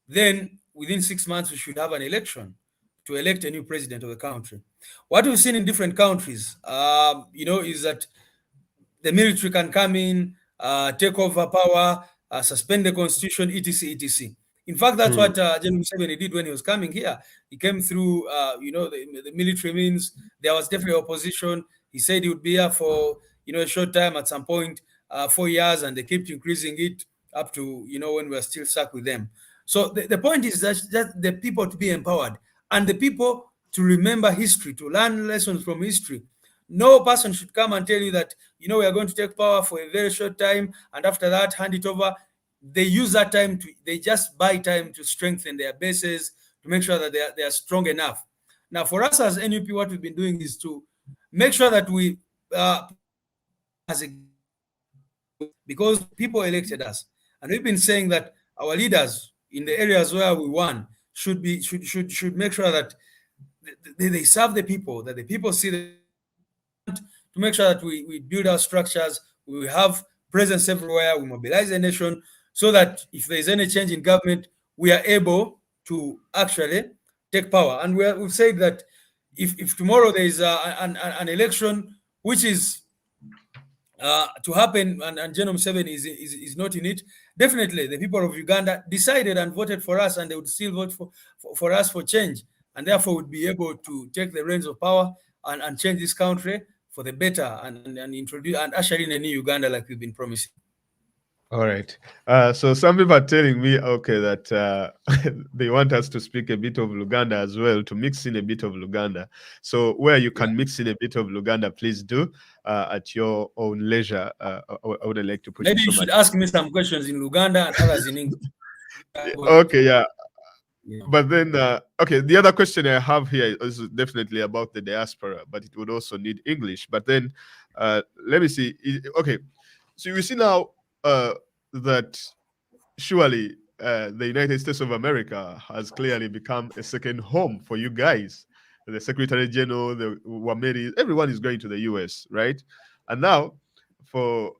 Speaker 2: then within 6 months we should have an election to elect a new president of the country. What we've seen in different countries, is that the military can come in, take over power, suspend the constitution, etc., etc. In fact, that's what General Museveni did when he was coming here. He came through, the military means. There was definitely opposition. He said he would be here for, a short time at some point, 4 years, and they kept increasing it up to, when we are still stuck with them. So the point is that the people to be empowered and the people to remember history, to learn lessons from history. No person should come and tell you that, we are going to take power for a very short time and after that hand it over. They use that time they just buy time to strengthen their bases, to make sure that they are strong enough. Now, for us as NUP, what we've been doing is to make sure that we, because people elected us, and we've been saying that our leaders in the areas where we won should make sure that they serve the people, that the people see to make sure that we build our structures, we have presence everywhere, we mobilize the nation, so that if there is any change in government, we are able to actually take power. And we've said that if tomorrow there is an election which is to happen and General Museveni is not in it, definitely the people of Uganda decided and voted for us, and they would still vote for us for change, and therefore would be able to take the reins of power and change this country for the better and introduce and usher in a new Uganda like we've been promising.
Speaker 1: All right. So some people are telling me, that they want us to speak a bit of Luganda as well, to mix in a bit of Luganda. So where you can mix in a bit of Luganda, please do at your own leisure. I would like to put
Speaker 2: maybe you should ask me some questions in Luganda and others in English.
Speaker 1: Okay, yeah. But then, okay, the other question I have here is definitely about the diaspora, but it would also need English. But then, let me see. Okay, so you see now that surely the United States of America has clearly become a second home for you guys. The Secretary General, the Wameri, everyone is going to the US, right? And now, for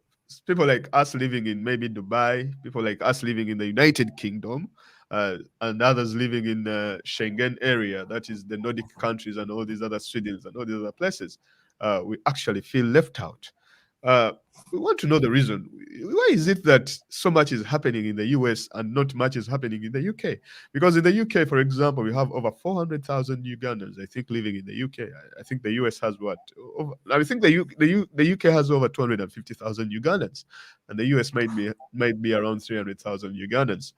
Speaker 1: people like us living in maybe Dubai, people like us living in the United Kingdom, and others living in the Schengen area, that is the Nordic countries and all these other Swedes and all these other places, we actually feel left out. Uh, we want to know the reason. Why is it that so much is happening in the US and not much is happening in the UK? Because in the UK, for example, we have over 400,000 Ugandans, I think, living in the UK. I think the US has what? I think the UK has over 250,000 Ugandans, and the US might be around 300,000 Ugandans.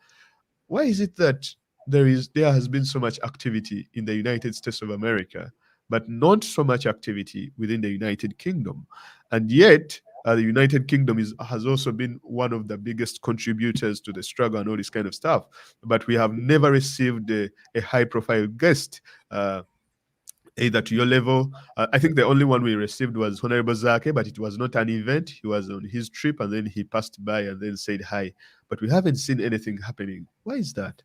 Speaker 1: Why is it that there has been so much activity in the United States of America, but not so much activity within the United Kingdom? And yet, the United Kingdom has also been one of the biggest contributors to the struggle and all this kind of stuff. But we have never received a high-profile guest, either to your level. I think the only one we received was Honorable Zake, but it was not an event. He was on his trip and then he passed by and then said hi. But we haven't seen anything happening. Why is that?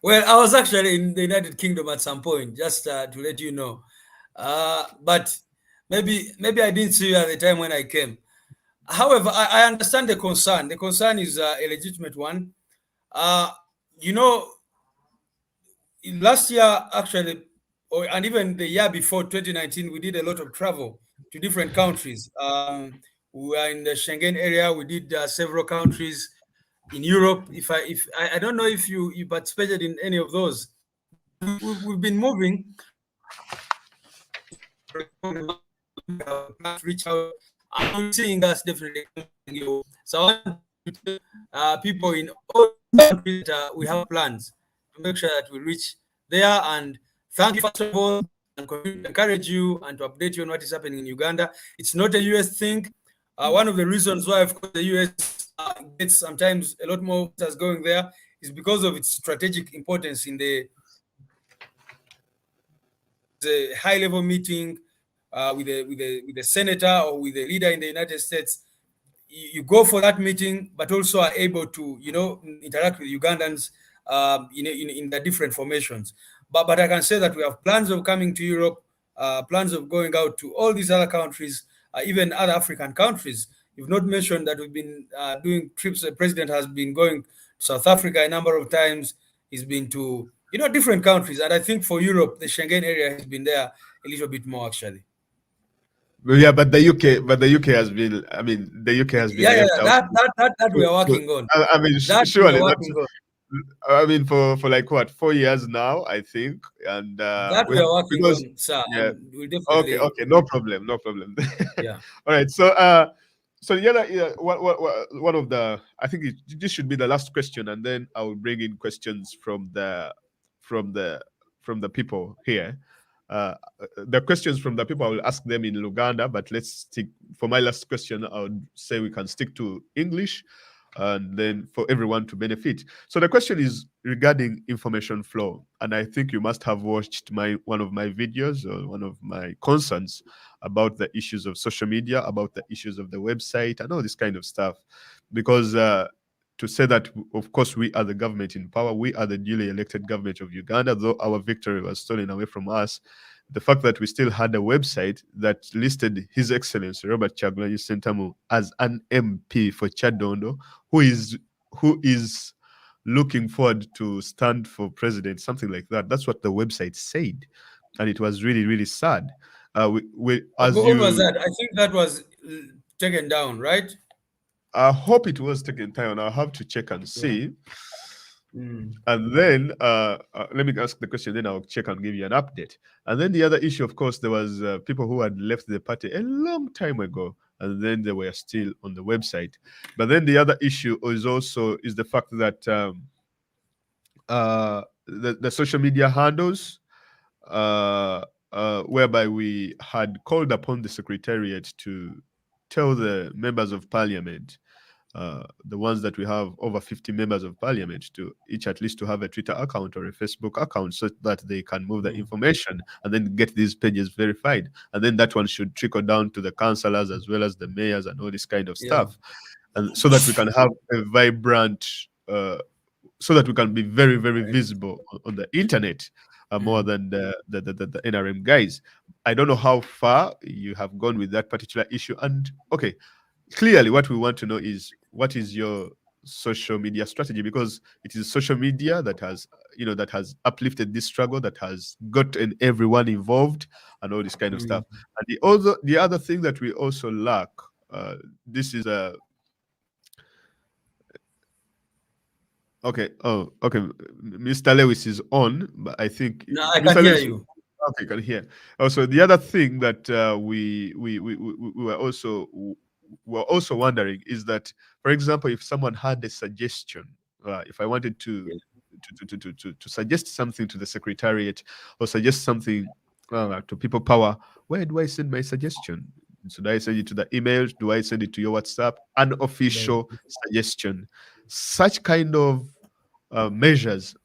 Speaker 2: Well, I was actually in the United Kingdom at some point, just to let you know. But maybe I didn't see you at the time when I came. However, I understand the concern. The concern is a legitimate one. Uh, you know, last year actually, and even the year before 2019, we did a lot of travel to different countries. We were in the Schengen area. We did several countries in Europe. If I don't know if you participated in any of those, but we've been moving. Reach out. I'm seeing us definitely. So I want to tell people in all countries that we have plans to make sure that we reach there. And thank you first of all, and continue to encourage you and to update you on what is happening in Uganda. It's not a US thing. One of the reasons why, of course, the US gets sometimes a lot more that's going there is because of its strategic importance in the high-level meeting with the senator or with the leader in the United States. You go for that meeting, but also are able to interact with Ugandans in the different formations. But I can say that we have plans of coming to Europe, plans of going out to all these other countries, even other African countries. You've not mentioned that we've been doing trips. The president has been going to South Africa a number of times. He's been to different countries, and I think for Europe, the Schengen area has been there a little bit more actually.
Speaker 1: Well, yeah, but the UK has been. I mean, the UK has been
Speaker 2: Yeah.
Speaker 1: left out.
Speaker 2: That we are working on.
Speaker 1: I mean,
Speaker 2: That we
Speaker 1: surely
Speaker 2: are
Speaker 1: that's.
Speaker 2: working on.
Speaker 1: I mean, for like what, 4 years now, I think, and
Speaker 2: That
Speaker 1: we
Speaker 2: we
Speaker 1: have,
Speaker 2: are working
Speaker 1: because
Speaker 2: on, sir,
Speaker 1: yeah.
Speaker 2: and we'll
Speaker 1: Okay,
Speaker 2: definitely.
Speaker 1: okay, no problem, no problem.
Speaker 2: Yeah.
Speaker 1: All right, so the other, one of the, I think this should be the last question, and then I will bring in questions from the from the people here. The questions from the people, I will ask them in Luganda, but let's stick for my last question. I would say we can stick to English, and then for everyone to benefit. So the question is regarding information flow, and I think you must have watched one of my videos or one of my concerns about the issues of social media, about the issues of the website, and all this kind of stuff, because. To say that, of course, we are the government in power, we are the duly elected government of Uganda, though our victory was stolen away from us. The fact that we still had a website that listed His Excellency Robert Kyagulanyi Ssentamu as an MP for Chadondo, who is looking forward to stand for president, something like that. That's what the website said, and it was really, really sad. As
Speaker 2: What was
Speaker 1: you,
Speaker 2: that? I think that was taken down, right?
Speaker 1: I hope it was taken time. I'll have to check and
Speaker 2: Yeah.
Speaker 1: see. And then let me ask the question, then I'll check and give you an update. And then the other issue, of course, there was people who had left the party a long time ago, and then they were still on the website. But then the other issue is the fact that the social media handles, whereby we had called upon the secretariat to tell the members of parliament the ones that we have over 50 members of parliament, to each at least to have a Twitter account or a Facebook account, so that they can move the information and then get these pages verified. And then that one should trickle down to the councillors as well as the mayors and all this kind of stuff. And so that we can have a vibrant, so that we can be very, very visible on the internet, more than the NRM guys. I don't know how far you have gone with that particular issue. And okay, clearly what we want to know is, what is your social media strategy? Because it is social media that has, that has uplifted this struggle, that has gotten everyone involved and all this kind of stuff. And the other thing that we also lack, this is a okay. Oh, okay. Mr. Lewis is on, but I think
Speaker 2: no, I can hear you.
Speaker 1: Okay, can hear. Also, the other thing that we were also wondering is that, for example, if someone had a suggestion, if I wanted to suggest something to the secretariat, or suggest something to people power, where do I send my suggestion? Should I send it to the email? Do I send it to your WhatsApp? Unofficial suggestion. Such kind of measures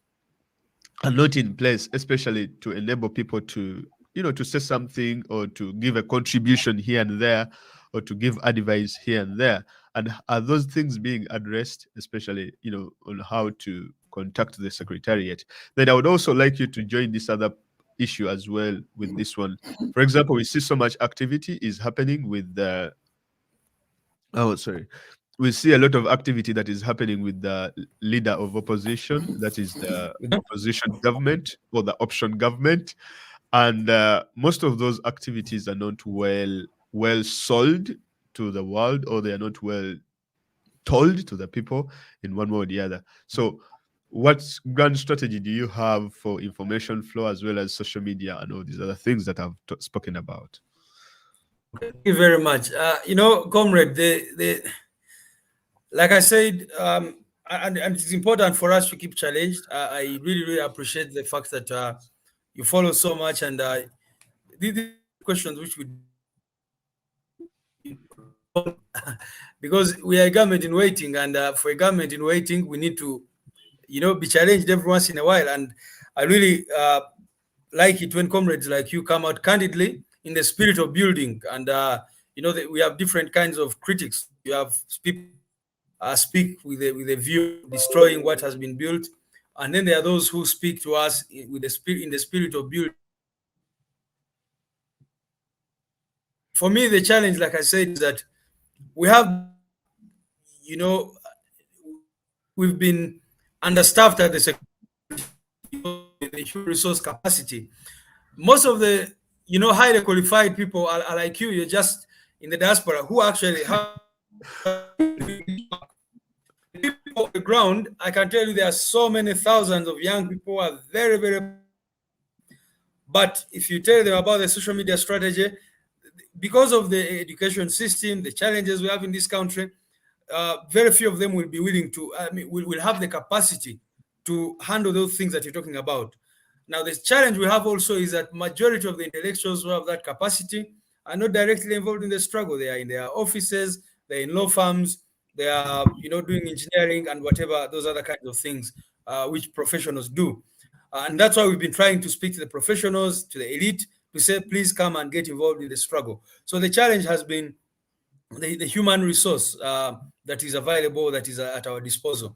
Speaker 1: are not in place, especially to enable people to, to say something or to give a contribution here and there, or to give advice here and there. And are those things being addressed, especially, on how to contact the secretariat? Then I would also like you to join this other issue as well with this one. For example, we see so much activity is happening with the we see a lot of activity that is happening with the leader of opposition, that is the opposition government or the option government. And most of those activities are not well sold to the world, or they are not well told to the people in one way or the other. So what grand strategy do you have for information flow, as well as social media and all these other things that I've spoken about?
Speaker 2: Thank you very much. Comrade, like I said, and it's important for us to keep challenged. I really, really appreciate the fact that you follow so much, and these questions which we because we are a government in waiting, and for a government in waiting, we need to, be challenged every once in a while. And I really like it when comrades like you come out candidly in the spirit of building. And we have different kinds of critics. You have people speak with a view of destroying what has been built, and then there are those who speak to us with the spirit of building. For me, the challenge, like I said, is that we have, we've been understaffed at the human resource capacity. Most of the, highly qualified people are like you. You're just in the diaspora who actually have people on the ground. I can tell you there are so many thousands of young people who are very, very. But if you tell them about the social media strategy, because of the education system, the challenges we have in this country, very few of them will be willing to, will have the capacity to handle those things that you're talking about. Now, the challenge we have also is that majority of the intellectuals who have that capacity are not directly involved in the struggle. They are in their offices, they're in law firms, they are, doing engineering and whatever, those other kinds of things which professionals do. And that's why we've been trying to speak to the professionals, to the elite, to say, please come and get involved in the struggle. So the challenge has been the human resource that is available, that is at our disposal.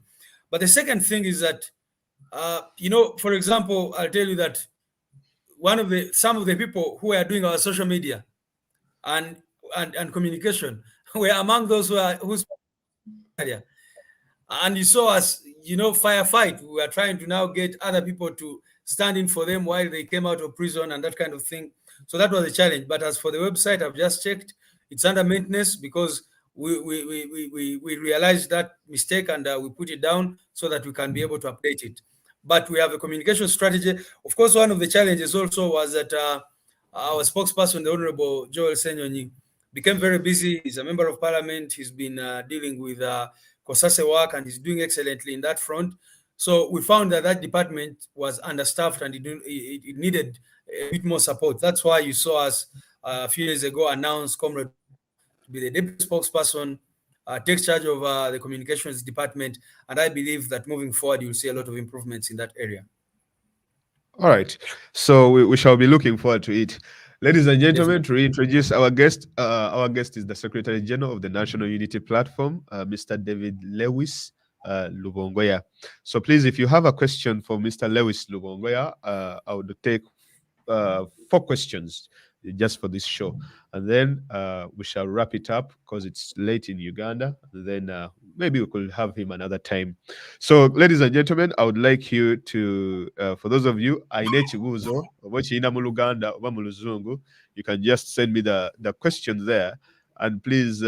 Speaker 2: But the second thing is that, for example, I'll tell you that some of the people who are doing our social media and communication were among those who's and you saw us, firefight. We were trying to now get other people to stand in for them while they came out of prison and that kind of thing. So that was a challenge. But as for the website, I've just checked, it's under maintenance because we realized that mistake, and we put it down so that we can be able to update it. But we have a communication strategy. Of course, one of the challenges also was that our spokesperson, the Honorable Joel Senyonyi, became very busy. He's a member of parliament. He's been dealing with COSASE work, and he's doing excellently in that front. So we found that department was understaffed, and it needed a bit more support. That's why you saw us a few years ago announce Comrade to be the deputy spokesperson, takes charge of the communications department, and I believe that moving forward, you'll see a lot of improvements in that area.
Speaker 1: All right. So we shall be looking forward to it. Ladies and gentlemen,
Speaker 2: Definitely.
Speaker 1: to reintroduce our guest is the Secretary General of the National Unity Platform, Mr. David Lewis Lubongoya. So please, if you have a question for Mr. Lewis Lubongoya, I would take 4 questions just for this show, and then we shall wrap it up because it's late in Uganda. And then maybe we could have him another time. So, ladies and gentlemen, I would like you to, for those of you, aine ekibuuzo oba kirina mu Luganda oba mu Luzungu, you can just send me the question there, and please,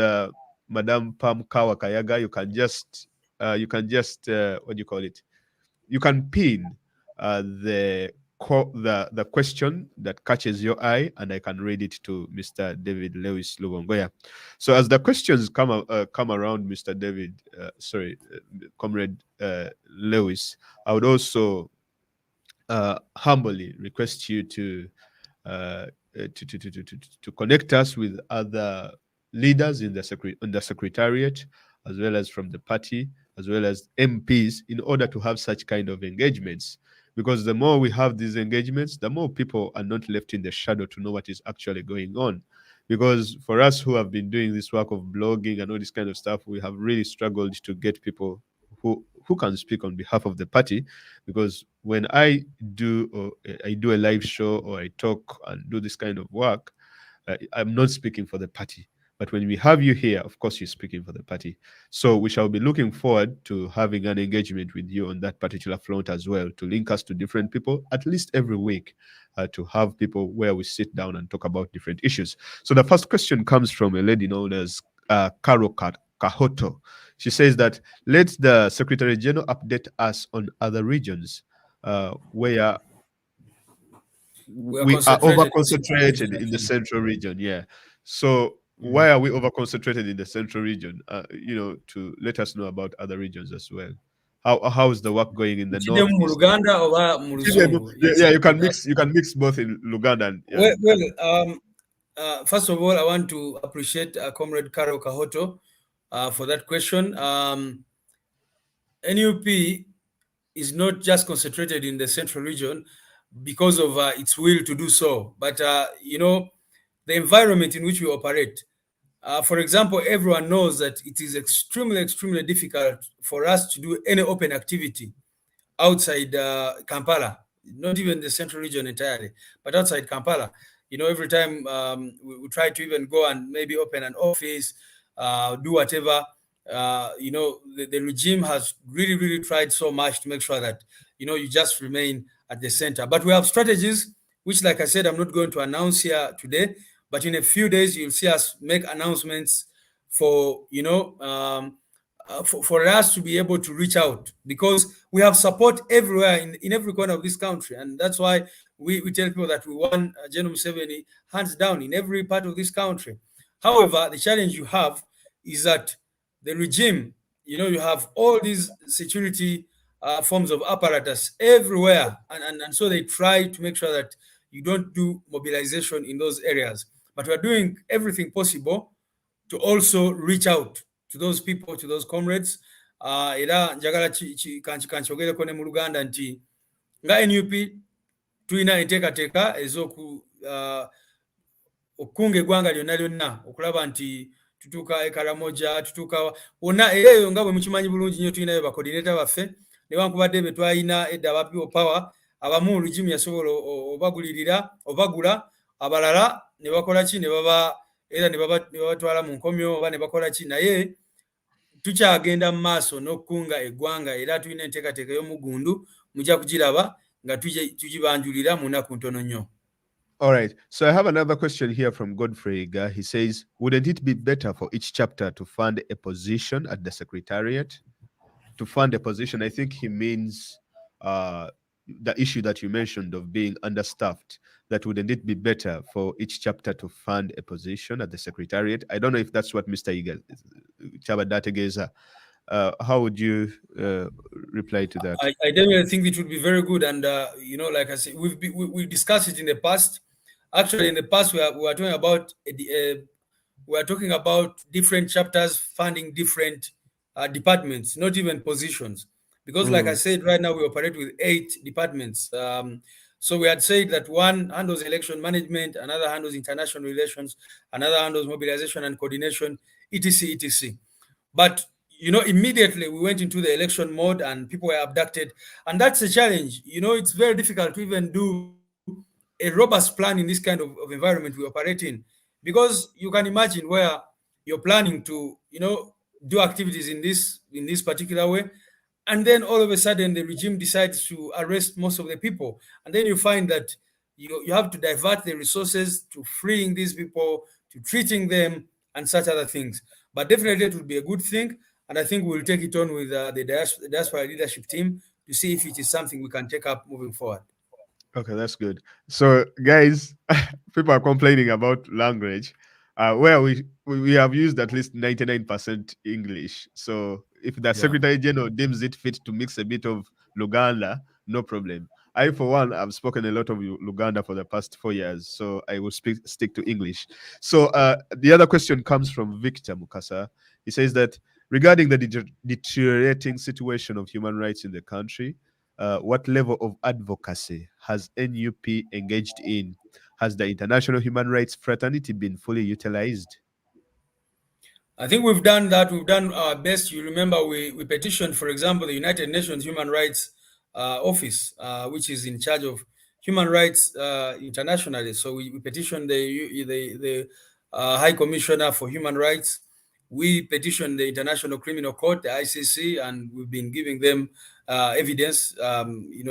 Speaker 1: Madam Pam Kawa Kayaga, you can just what do you call it? You can pin the question that catches your eye, and I can read it to Mr. David Lewis Lubongoya. So as the questions come around, Mr. David, Comrade Lewis, I would also humbly request you to connect us with other leaders in the secretariat, as well as from the party, as well as MPs, in order to have such kind of engagements. Because the more we have these engagements, the more people are not left in the shadow to know what is actually going on. Because for us who have been doing this work of blogging and all this kind of stuff, we have really struggled to get people who can speak on behalf of the party. Because when I do a live show, or I talk and do this kind of work, I'm not speaking for the party. But when we have you here, of course, you're speaking for the party. So we shall be looking forward to having an engagement with you on that particular front as well, to link us to different people, at least every week, to have people where we sit down and talk about different issues. So the first question comes from a lady known as Caro Kahoto. She says that, let the Secretary General update us on other regions where we are over concentrated in the central region. Yeah. So why are we over concentrated in the central region? To let us know about other regions as well. How is the work going in the north? Yeah, you can mix both in Luganda and
Speaker 2: first of all, I want to appreciate Comrade Karo Kahoto for that question. NUP is not just concentrated in the central region because of its will to do so, but the environment in which we operate. For example, everyone knows that it is extremely, extremely difficult for us to do any open activity outside Kampala, not even the central region entirely, but outside Kampala. Every time we try to even go and maybe open an office, do whatever, the regime has really, really tried so much to make sure that, you just remain at the center. But we have strategies, which, like I said, I'm not going to announce here today, but in a few days, you'll see us make announcements for, for us to be able to reach out, because we have support everywhere in every corner of this country. And that's why we tell people that we want General Museveni hands down in every part of this country. However, the challenge you have is that the regime, you have all these security forms of apparatus everywhere. And so they try to make sure that you don't do mobilization in those areas. But we're doing everything possible to also reach out to those people, to those comrades. Era njagala kanchogereko ne mu Luganda nti nga NUP tulina enteekateeka okukunga eggwanga lyonna lyonna okulaba nti tutuuka e Karamoja, tutuuka wonna, era eyo nga bwe mukimanyi bulungi nnyo tulinayo bakoordinator baffe, newankubadde be twalina edda aba people power, abamu regime yasobola obagula, abalala ne bakola ki, ne babatwala mu nkomyo oba ne bakola ki, naye tukyagenda mu maaso n'okukunga eggwanga, era tulina enteekateeka y'omugundu mujja kugiraba nga tugibanjulira mu nnaku ntono nnyo.
Speaker 1: All right. So I have another question here from Godfrey Iga. He says, wouldn't it be better for each chapter to fund a position at the secretariat? To fund a position, I think he means the issue that you mentioned of being understaffed. That wouldn't it be better for each chapter to fund a position at the secretariat? I don't know if that's what Mr. Iga, Chabadatageza, how would you reply to that?
Speaker 2: I definitely think it would be very good. And, like I said, we discussed it in the past. Actually, in the past, we were talking about we are talking about different chapters funding different departments, not even positions. Because, like I
Speaker 1: Mm.
Speaker 2: said, right now we operate with 8 departments. So we had said that one handles election management, another handles international relations, another handles mobilization and coordination, etc., etc. But immediately we went into the election mode and people were abducted, and that's a challenge. It's very difficult to even do a robust plan in this kind of environment we operate in, because you can imagine where you're planning to do activities in this particular way, and then all of a sudden the regime decides to arrest most of the people, and then you find that you have to divert the resources to freeing these people, to treating them, and such other things. But definitely it would be a good thing, and I think we'll take it on with the diaspora leadership team to see if it is something we can take up moving forward.
Speaker 1: Okay, that's good. So, guys, people are complaining about language. Where we have used at least 99% English. So, if the
Speaker 2: Yeah.
Speaker 1: Secretary General deems it fit to mix a bit of Luganda, no problem. I, for one, have spoken a lot of Luganda for the past 4 years, so I will stick to English. So, the other question comes from Victor Mukasa. He says that regarding the deteriorating situation of human rights in the country, what level of advocacy has NUP engaged in? Has the international human rights fraternity been fully utilized?
Speaker 2: I think we've done that. We've done our best. You remember we petitioned, for example, the United Nations Human Rights Office, which is in charge of human rights internationally. So we petitioned the High Commissioner for Human Rights. We petitioned the International Criminal Court, the ICC, and we've been giving them evidence.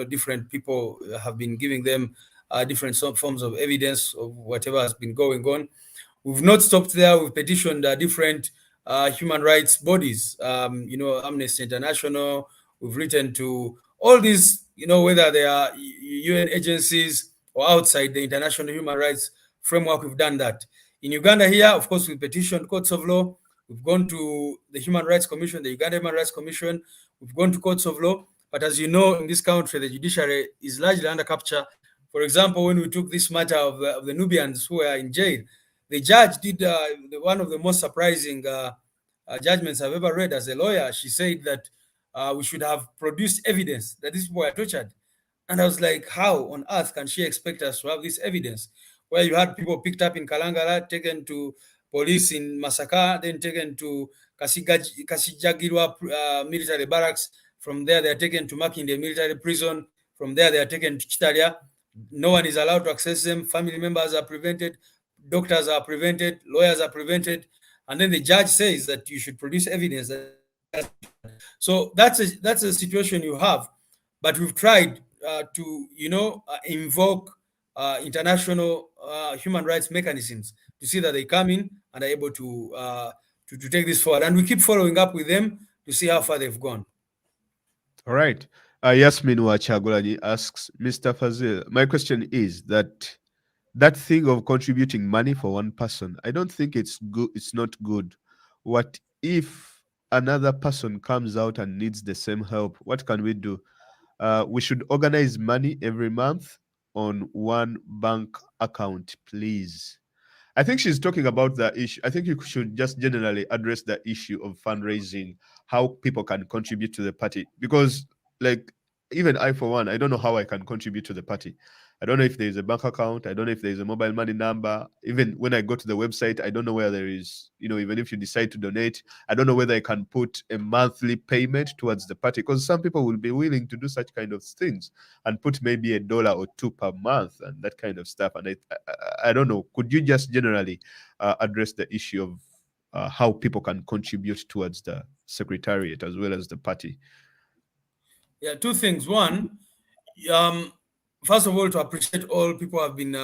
Speaker 2: Different people have been giving them different forms of evidence of whatever has been going on. We've not stopped there. We've petitioned different human rights bodies, Amnesty International. We've written to all these, whether they are UN agencies or outside the international human rights framework. We've done that. In Uganda here, of course, we petitioned courts of law. We've gone to the Human Rights Commission, the Uganda Human Rights Commission. We've gone to courts of law. But as you know, in this country, the judiciary is largely under capture. For example, when we took this matter of the Nubians who were in jail, the judge did one of the most surprising judgments I've ever read as a lawyer. She said that we should have produced evidence that these people were tortured. And I was like, how on earth can she expect us to have this evidence? Where you had people picked up in Kalangala, taken to police in Masaka, then taken to Kasijagirwa military barracks. From there, they are taken to Makinde military prison. From there, they are taken to Chitalia. No one is allowed to access them. Family members are prevented. Doctors are prevented. Lawyers are prevented. And then the judge says that you should produce evidence. So that's a situation you have. But we've tried to invoke international human rights mechanisms to see that they come in and are able to take this forward, and we keep following up with them to see how far they've gone.
Speaker 1: All right. Yasmin Wachagulani asks, Mr. Fazil, my question is that thing of contributing money for one person, I don't think it's good. It's not good. What if another person comes out and needs the same help? What can we do? We should organize money every month on one bank account, please. I think she's talking about the issue. I think you should just generally address the issue of fundraising, how people can contribute to the party. Because, like, even I, for one, I don't know how I can contribute to the party. I don't know if there's a bank account. I don't know if there's a mobile money number. Even when I go to the website, I don't know where there is, even if you decide to donate, I don't know whether I can put a monthly payment towards the party, because some people will be willing to do such kind of things and put maybe $1 or $2 per month and that kind of stuff. And I don't know. Could you just generally address the issue of how people can contribute towards the secretariat as well as the party?
Speaker 2: Yeah, two things. One, um, first of all, to appreciate all people have been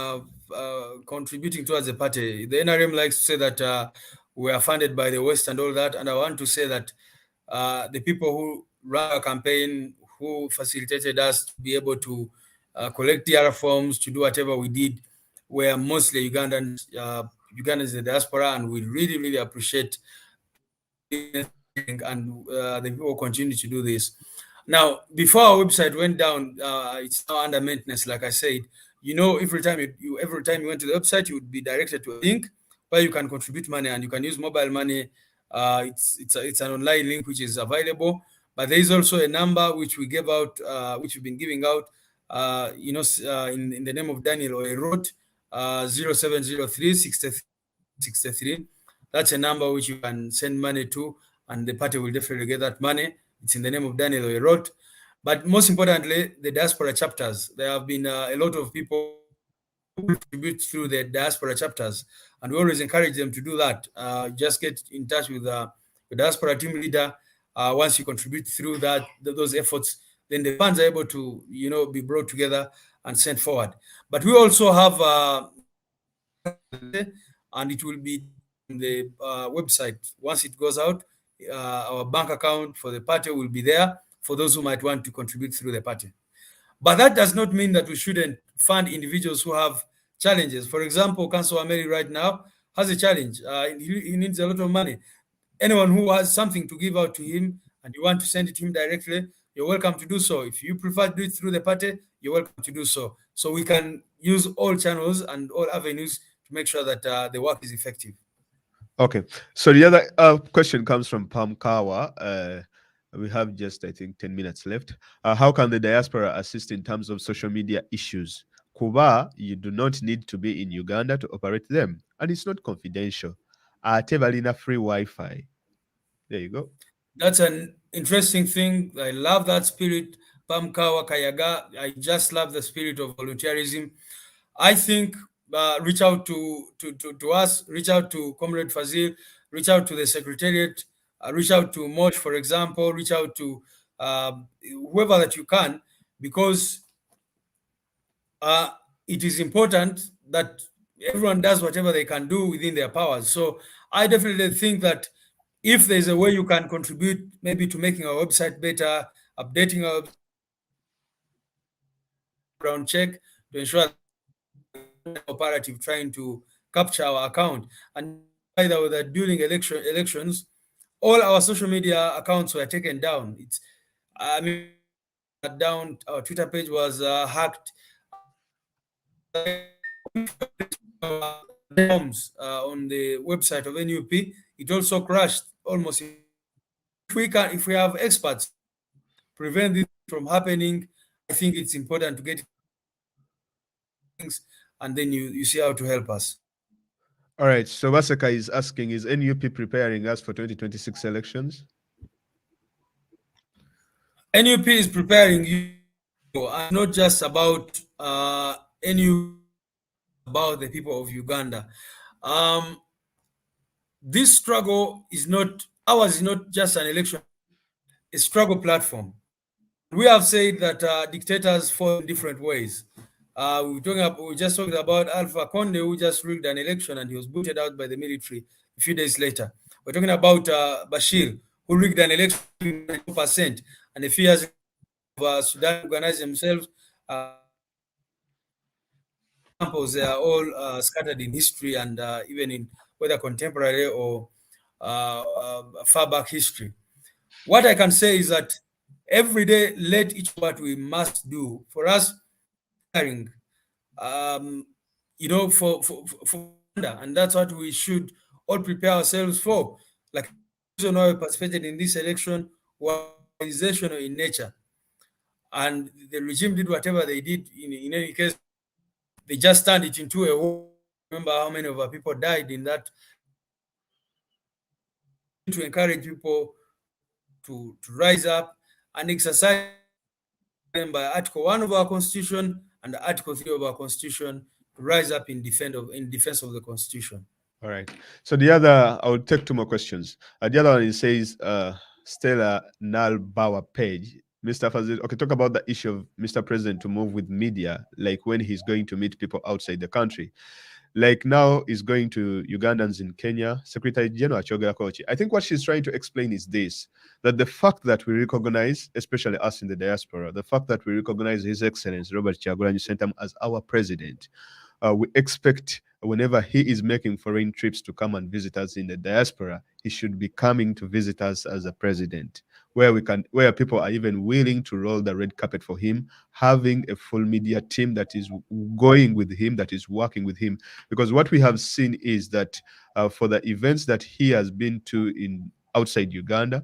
Speaker 2: contributing towards the party. The NRM likes to say that we are funded by the West and all that, and I want to say that the people who ran our campaign, who facilitated us to be able to collect DR forms, to do whatever we did, were mostly Ugandans, Ugandans in the diaspora, and we really, really appreciate and the people continue to do this. Now, before our website went down, it's now under maintenance. Like I said, every time you went to the website, you would be directed to a link where you can contribute money, and you can use mobile money. It's an online link which is available, but there is also a number which we gave out, which we've been giving out, in the name of Daniel, or a road, 0703 63. That's a number which you can send money to, and the party will definitely get that money. It's in the name of Daniel Oerot. But most importantly, the diaspora chapters. There have been a lot of people who contribute through the diaspora chapters, and we always encourage them to do that. Just get in touch with the diaspora team leader. Once you contribute through those efforts, then the funds are able to, be brought together and sent forward. But we also have, and it will be on the website. Once it goes out, our bank account for the party will be there for those who might want to contribute through the party. But that does not mean that we shouldn't fund individuals who have challenges. For example, Councillor Ameri right now has a challenge. He needs a lot of money. Anyone who has something to give out to him and you want to send it to him directly, you're welcome to do so. If you prefer to do it through the party, you're welcome to do so. So we can use all channels and all avenues to make sure that the work is effective.
Speaker 1: Okay. So the other question comes from Pam Kawa. We have just, I think, 10 minutes left. How can the diaspora assist in terms of social media issues? Kuba, you do not need to be in Uganda to operate them, and it's not confidential. Tevalina free Wi-Fi. There you go.
Speaker 2: That's an interesting thing. I love that spirit. Pam Kawa Kayaga. I just love the spirit of volunteerism. I think reach out to us, reach out to Comrade Fazil, reach out to the secretariat, reach out to Mosh, for example, reach out to whoever that you can, because it is important that everyone does whatever they can do within their powers. So I definitely think that if there's a way you can contribute, maybe to making our website better, updating our background check to ensure operative trying to capture our account. And either that during elections, all our social media accounts were taken down. Down. Our Twitter page was hacked. On the website of NUP, it also crashed almost. If we have experts prevent this from happening, I think it's important to get things, and then you see how to help us.
Speaker 1: All right. So Wasaka is asking, is NUP preparing us for 2026 elections?
Speaker 2: NUP is preparing you, and not just about NUP, about the people of Uganda. This struggle is not ours. Is not just an election; a struggle platform. We have said that dictators fall in different ways. We just talked about Alpha Conde, who just rigged an election and he was booted out by the military a few days later. We're talking about Bashir, who rigged an election 2%, and a few years ago, Sudan organized themselves. Examples, they are all scattered in history and even in whether contemporary or far back history. What I can say is that every day, let each what we must do for us, for and that's what we should all prepare ourselves for. Like the reason why we participated in this election was organizational in nature, and the regime did whatever they did. In any case, they just turned it into a war. Remember how many of our people died in that. To encourage people to rise up and exercise by Article 1 of our Constitution and Article 3 of our Constitution to rise up in defense of the Constitution.
Speaker 1: All right. So the other, I will take two more questions. The other one, it says Stella Nalbawa page. Mr. Fazil, okay, talk about the issue of Mr. President to move with media, like when he's going to meet people outside the country. Like now he's going to Ugandans in Kenya, Secretary General Chogera Kochi. I think what she's trying to explain is this, that the fact that we recognize, especially us in the diaspora, the fact that we recognize His Excellency Robert Kyagulanyi Ssentamu as our president, we expect whenever he is making foreign trips to come and visit us in the diaspora, he should be coming to visit us as a president. where people are even willing to roll the red carpet for him, having a full media team that is going with him, that is working with him. Because what we have seen is that for the events that he has been to in outside Uganda,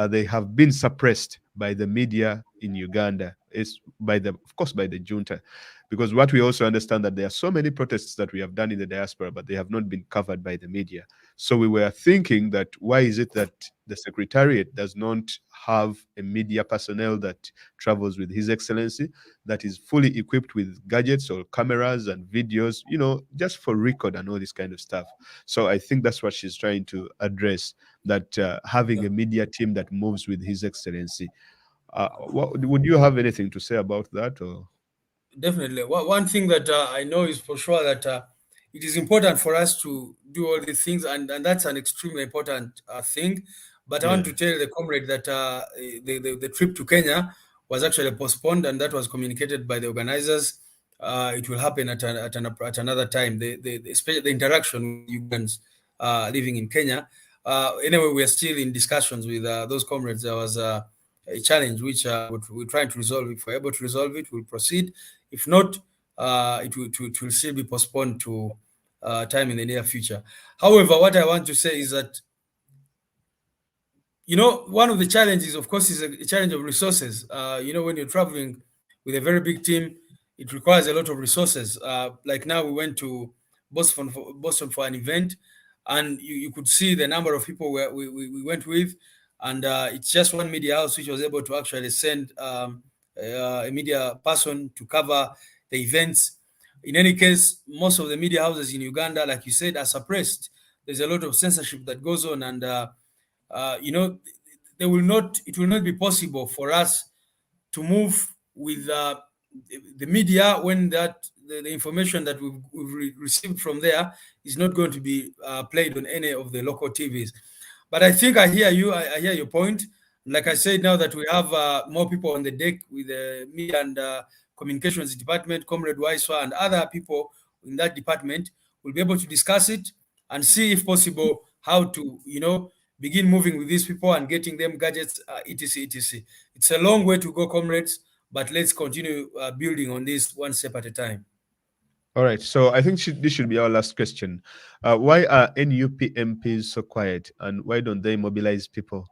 Speaker 1: they have been suppressed by the media in Uganda. It's by the, of course, by the junta, because what we also understand that there are so many protests that we have done in the diaspora, but they have not been covered by the media. So we were thinking that why is it that the secretariat does not have a media personnel that travels with His Excellency, that is fully equipped with gadgets or cameras and videos, just for record and all this kind of stuff. So I think that's what she's trying to address, that having a media team that moves with His Excellency. Would you have anything to say about that? Or
Speaker 2: Definitely. One thing that I know is for sure that it is important for us to do all these things, and that's an extremely important thing. But I want
Speaker 1: yeah.
Speaker 2: to tell the comrade that the trip to Kenya was actually postponed, and that was communicated by the organizers. It will happen at another time. Especially the interaction with Ugandans living in Kenya. Anyway, we are still in discussions with those comrades. There was a challenge which we're trying to resolve. If we're able to resolve it, we'll proceed. If not, it will still be postponed to time in the near future. However, what I want to say is that, one of the challenges, of course, is a challenge of resources. When you're traveling with a very big team, it requires a lot of resources. Like now, we went to Boston for an event, and you could see the number of people we went with, and it's just one media house which was able to actually send a media person to cover the events. In any case, most of the media houses in Uganda, like you said, are suppressed. There's a lot of censorship that goes on, and uh, you know, it will not be possible for us to move with the media when the information that we've received from there is not going to be played on any of the local TVs. But I think I hear you. I hear your point. Like I said, now that we have more people on the deck with the media and communications department, Comrade Waiswa and other people in that department, we'll be able to discuss it and see if possible how to, begin moving with these people and getting them gadgets, etc., etc. It's a long way to go, comrades, but let's continue building on this one step at a time.
Speaker 1: All right. So I think this should be our last question. Why are NUP MPs so quiet, and why don't they mobilize people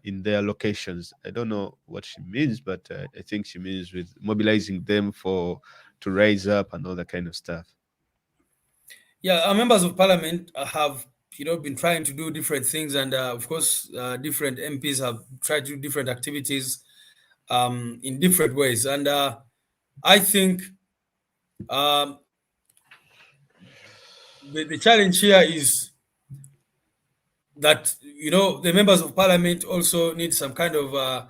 Speaker 1: in their locations? I don't know what she means, but I think she means with mobilizing them to rise up and all that kind of stuff.
Speaker 2: Yeah, our members of parliament have been trying to do different things, and of course, different MPs have tried to do different activities in different ways, and I think um, the challenge here is that the members of parliament also need some kind of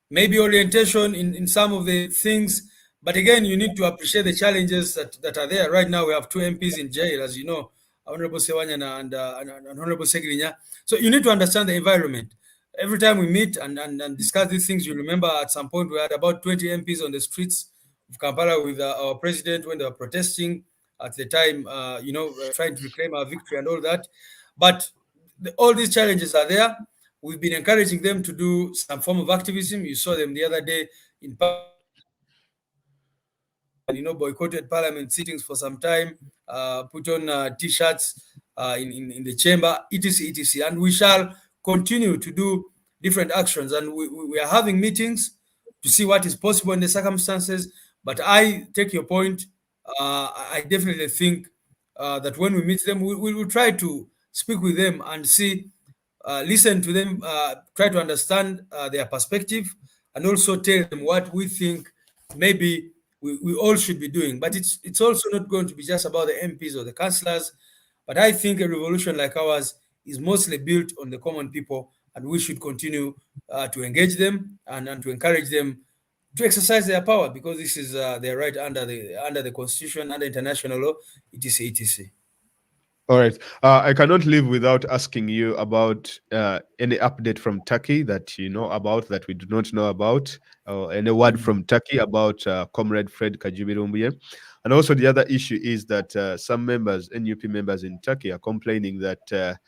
Speaker 2: maybe orientation in some of the things. But again, you need to appreciate the challenges that are there. Right now, we have two MPs in jail, as you know, Honorable Sewanyana and Honorable Segrinya. So you need to understand the environment. Every time we meet and discuss these things, you remember at some point we had about 20 MPs on the streets of Kampala with our president when they were protesting at the time, trying to reclaim our victory and all that. But all these challenges are there. We've been encouraging them to do some form of activism. You saw them the other day in boycotted parliament sittings for some time, put on t-shirts in the chamber, etc., etc. And we shall continue to do different actions. And we are having meetings to see what is possible in the circumstances. But I take your point. I definitely think that when we meet them, we will try to speak with them and see, listen to them, try to understand their perspective, and also tell them what we think maybe we all should be doing. But it's also not going to be just about the MPs or the councillors. But I think a revolution like ours is mostly built on the common people, and we should continue to engage them and to encourage them to exercise their power, because this is their right under the constitution, under international law, etc., etc.
Speaker 1: All right. I cannot live without asking you about any update from Turkey that you know about that we do not know about, or any word from Turkey about Comrade Fred Kajibirumbuye. And also, the other issue is that some members, NUP members in Turkey, are complaining that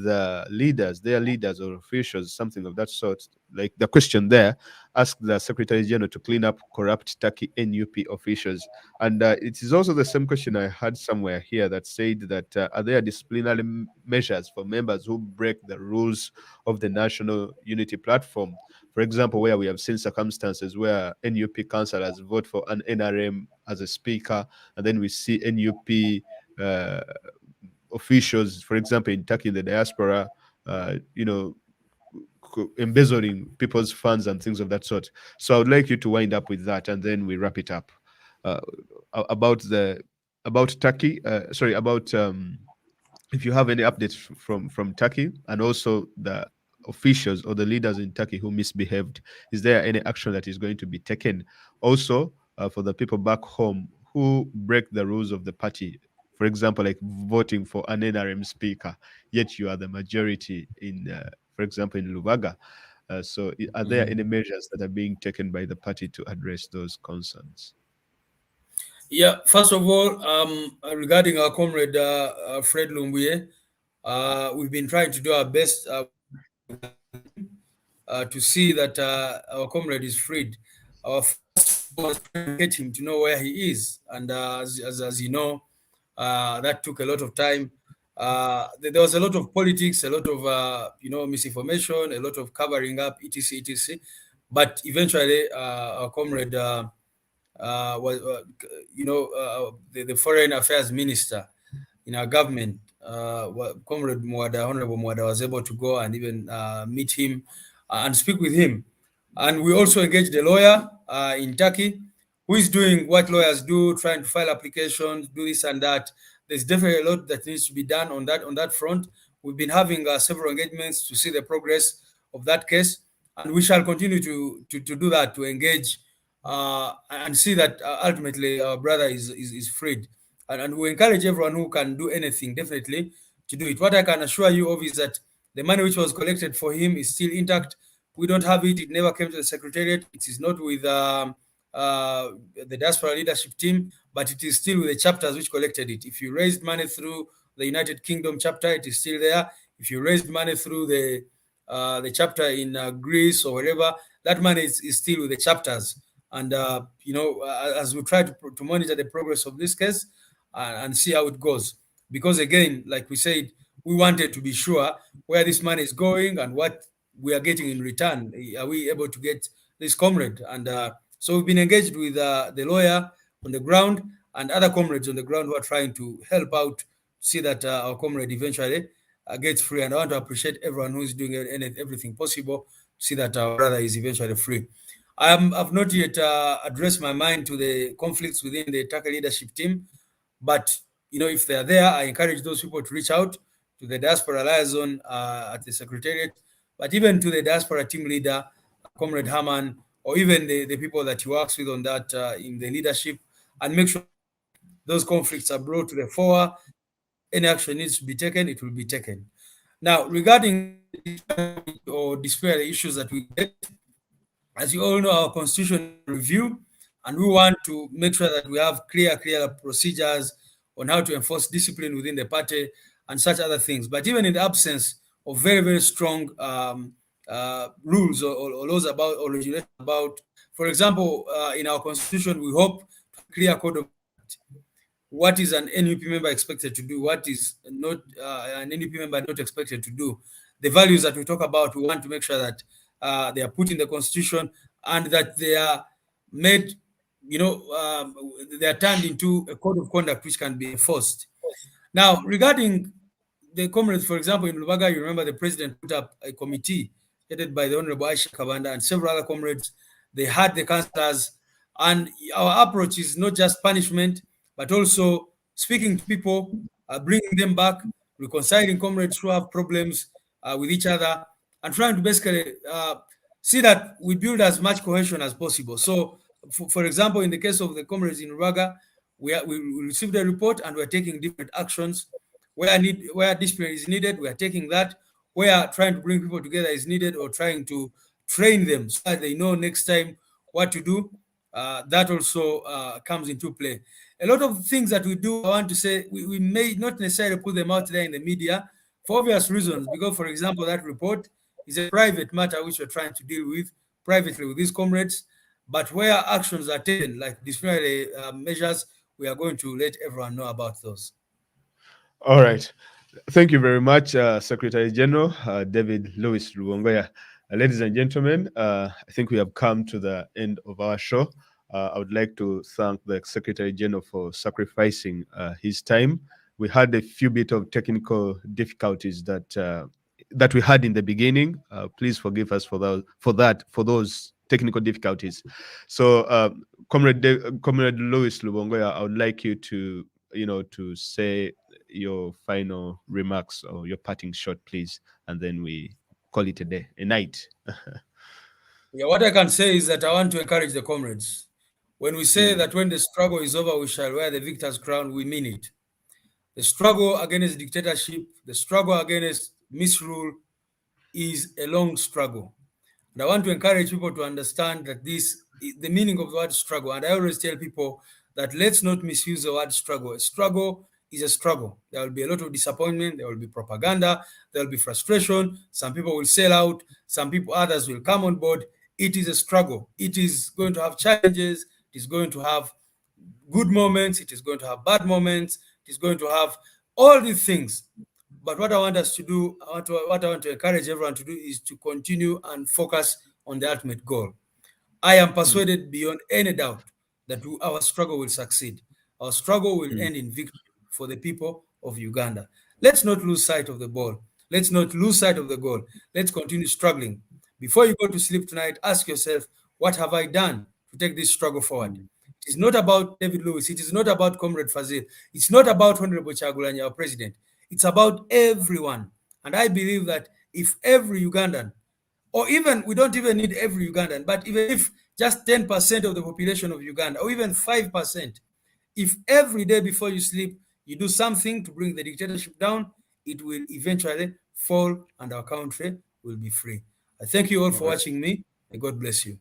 Speaker 1: the leaders, their leaders or officials, something of that sort. Like the question there, ask the Secretary General to clean up corrupt Turkey NUP officials. And it is also the same question I had somewhere here that said that are there disciplinary measures for members who break the rules of the National Unity Platform? For example, where we have seen circumstances where NUP councillors vote for an NRM as a speaker, and then we see NUP officials, for example, in Turkey, in the diaspora, you know, embezzling people's funds and things of that sort. So I would like you to wind up with that, and then we wrap it up. Uh, about Turkey. Sorry, about if you have any updates from Turkey, and also the officials or the leaders in Turkey who misbehaved. Is there any action that is going to be taken? Also, for the people back home who break the rules of the party, for example, like voting for an NRM speaker, yet you are the majority in, for example, in Lubaga. Are there any measures that are being taken by the party to address those concerns?
Speaker 2: Yeah, first of all, regarding our comrade Fred Lumbuye, we've been trying to do our best to see that our comrade is freed. Our first goal was to get him to know where he is, and as you know, that took a lot of time. There was a lot of politics, a lot of misinformation, a lot of covering up, etc., etc. But eventually, our comrade was, the foreign affairs minister in our government, Comrade Mwada, Honorable Mwada, was able to go and even meet him and speak with him. And we also engaged a lawyer in Turkey who is doing what lawyers do, trying to file applications, do this and that. There's definitely a lot that needs to be done on that front. We've been having several engagements to see the progress of that case, and we shall continue to do that, to engage and see that ultimately our brother is freed. And we encourage everyone who can do anything, definitely, to do it. What I can assure you of is that the money which was collected for him is still intact. We don't have it. It never came to the secretariat. It is not with the Diaspora leadership team, but it is still with the chapters which collected it. If you raised money through the United Kingdom chapter, it is still there. If you raised money through the chapter in Greece or wherever, that money is still with the chapters. And as we try to monitor the progress of this case and see how it goes, because again, like we said, we wanted to be sure where this money is going and what we are getting in return. Are we able to get this comrade? And so we've been engaged with the lawyer on the ground and other comrades on the ground who are trying to help out, see that our comrade eventually gets free. And I want to appreciate everyone who is doing everything possible to see that our brother is eventually free. I've not yet addressed my mind to the conflicts within the Turkey leadership team, but if they are there, I encourage those people to reach out to the Diaspora liaison at the secretariat, but even to the Diaspora team leader, Comrade Haman, or even the people that he works with on that in the leadership, and make sure those conflicts are brought to the fore. Any action needs to be taken, it will be taken. Now, regarding or display the issues that we get, as you all know, our constitution review, and we want to make sure that we have clear procedures on how to enforce discipline within the party and such other things. But even in the absence of very, very strong rules or laws about or regulation about, for example, in our constitution, we hope to clear code of what is an NUP member expected to do, what is not an NUP member not expected to do. The values that we talk about, we want to make sure that they are put in the constitution and that they are made, they are turned into a code of conduct which can be enforced. Now, regarding the comrades, for example, in Lubaga, you remember the president put up a committee headed by the Honorable Aisha Kabanda and several other comrades. They had the councillors, and our approach is not just punishment, but also speaking to people, bringing them back, reconciling comrades who have problems with each other, and trying to basically see that we build as much cohesion as possible. So, for example, in the case of the comrades in Rubaga, we received a report and we're taking different actions. Where discipline is needed, we are taking that. Where trying to bring people together is needed, or trying to train them so that they know next time what to do, that also comes into play. A lot of things that we do, I want to say, we may not necessarily put them out there in the media for obvious reasons. Because, for example, that report is a private matter which we're trying to deal with privately with these comrades. But where actions are taken, like disciplinary measures, we are going to let everyone know about those.
Speaker 1: All right. Thank you very much, Secretary General David Louis Lubongoya. Ladies and gentlemen, I think we have come to the end of our show. I would like to thank the Secretary General for sacrificing his time. We had a few bit of technical difficulties that we had in the beginning. Please forgive us for those technical difficulties. So, Comrade Louis Lubongoya, I would like you to to say your final remarks or your parting shot, please, and then we call it a day, a night.
Speaker 2: Yeah, what I can say is that I want to encourage the comrades. When we say
Speaker 1: Mm,
Speaker 2: that when the struggle is over, we shall wear the victor's crown, we mean it. The struggle against dictatorship, the struggle against misrule is a long struggle. And I want to encourage people to understand that the meaning of the word struggle. And I always tell people that let's not misuse the word struggle. A struggle is a struggle. There will be a lot of disappointment. There will be propaganda. There will be frustration. Some people will sell out. Others will come on board. It is a struggle. It is going to have challenges. It is going to have good moments. It is going to have bad moments. It is going to have all these things. But what I want us to do, what I want to encourage everyone to do is to continue and focus on the ultimate goal. I am
Speaker 1: mm,
Speaker 2: persuaded beyond any doubt that our struggle will succeed. Our struggle will
Speaker 1: mm.
Speaker 2: end in victory for the people of Uganda. Let's not lose sight of the ball. Let's not lose sight of the goal. Let's continue struggling. Before you go to sleep tonight, ask yourself, what have I done to take this struggle forward? It is not about David Lewis. It is not about Comrade Fazil. It's not about Honorable Chagulanyi, our president. It's about everyone. And I believe that if every Ugandan, or even we don't even need every Ugandan, but even if just 10% of the population of Uganda, or even 5%, if every day before you sleep you do something to bring the dictatorship down, it will eventually fall and our country will be free. I thank you all
Speaker 1: All
Speaker 2: for
Speaker 1: right.
Speaker 2: watching me, and God bless you.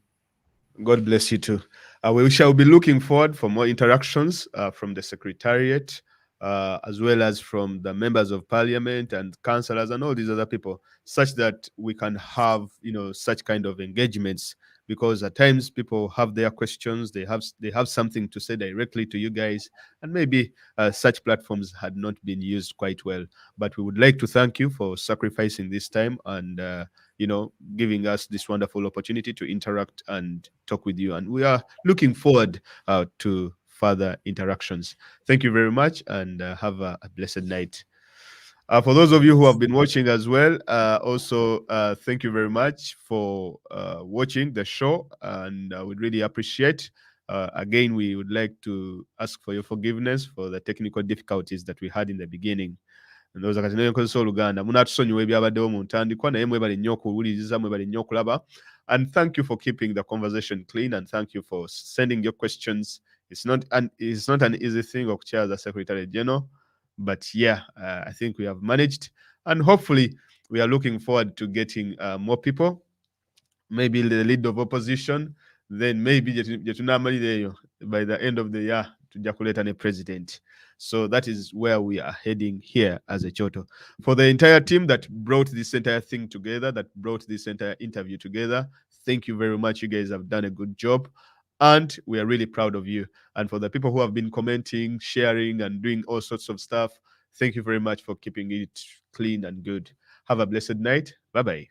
Speaker 1: God bless you too. We shall be looking forward for more interactions from the Secretariat, as well as from the members of Parliament and councillors and all these other people, such that we can have such kind of engagements. Because at times people have their questions, they have something to say directly to you guys, and maybe such platforms had not been used quite well. But we would like to thank you for sacrificing this time and giving us this wonderful opportunity to interact and talk with you. And we are looking forward to further interactions. Thank you very much, and have a blessed night. For those of you who have been watching as well, also thank you very much for watching the show, and we'd really appreciate. Again, we would like to ask for your forgiveness for the technical difficulties that we had in the beginning. Ndowooza kati naye nkozesa Oluganda munaatusonyiwa ebyabaddewo mu ntandikwa naye mwebale nnyo okuwuliriza, mwebale nnyo okulaba. And thank you for keeping the conversation clean, and thank you for sending your questions. It's not an easy thing okukyaza Secretary General, but yeah, I think we have managed, and hopefully we are looking forward to getting more people, maybe the lead of opposition, then maybe by the end of the year tujja kuleeta ne president. So that is where we are heading here as a Choto. For the entire team that brought this entire thing together, that brought this entire interview together, thank you very much. You guys have done a good job, and we are really proud of you. And for the people who have been commenting, sharing, and doing all sorts of stuff, thank you very much for keeping it clean and good. Have a blessed night. Bye bye.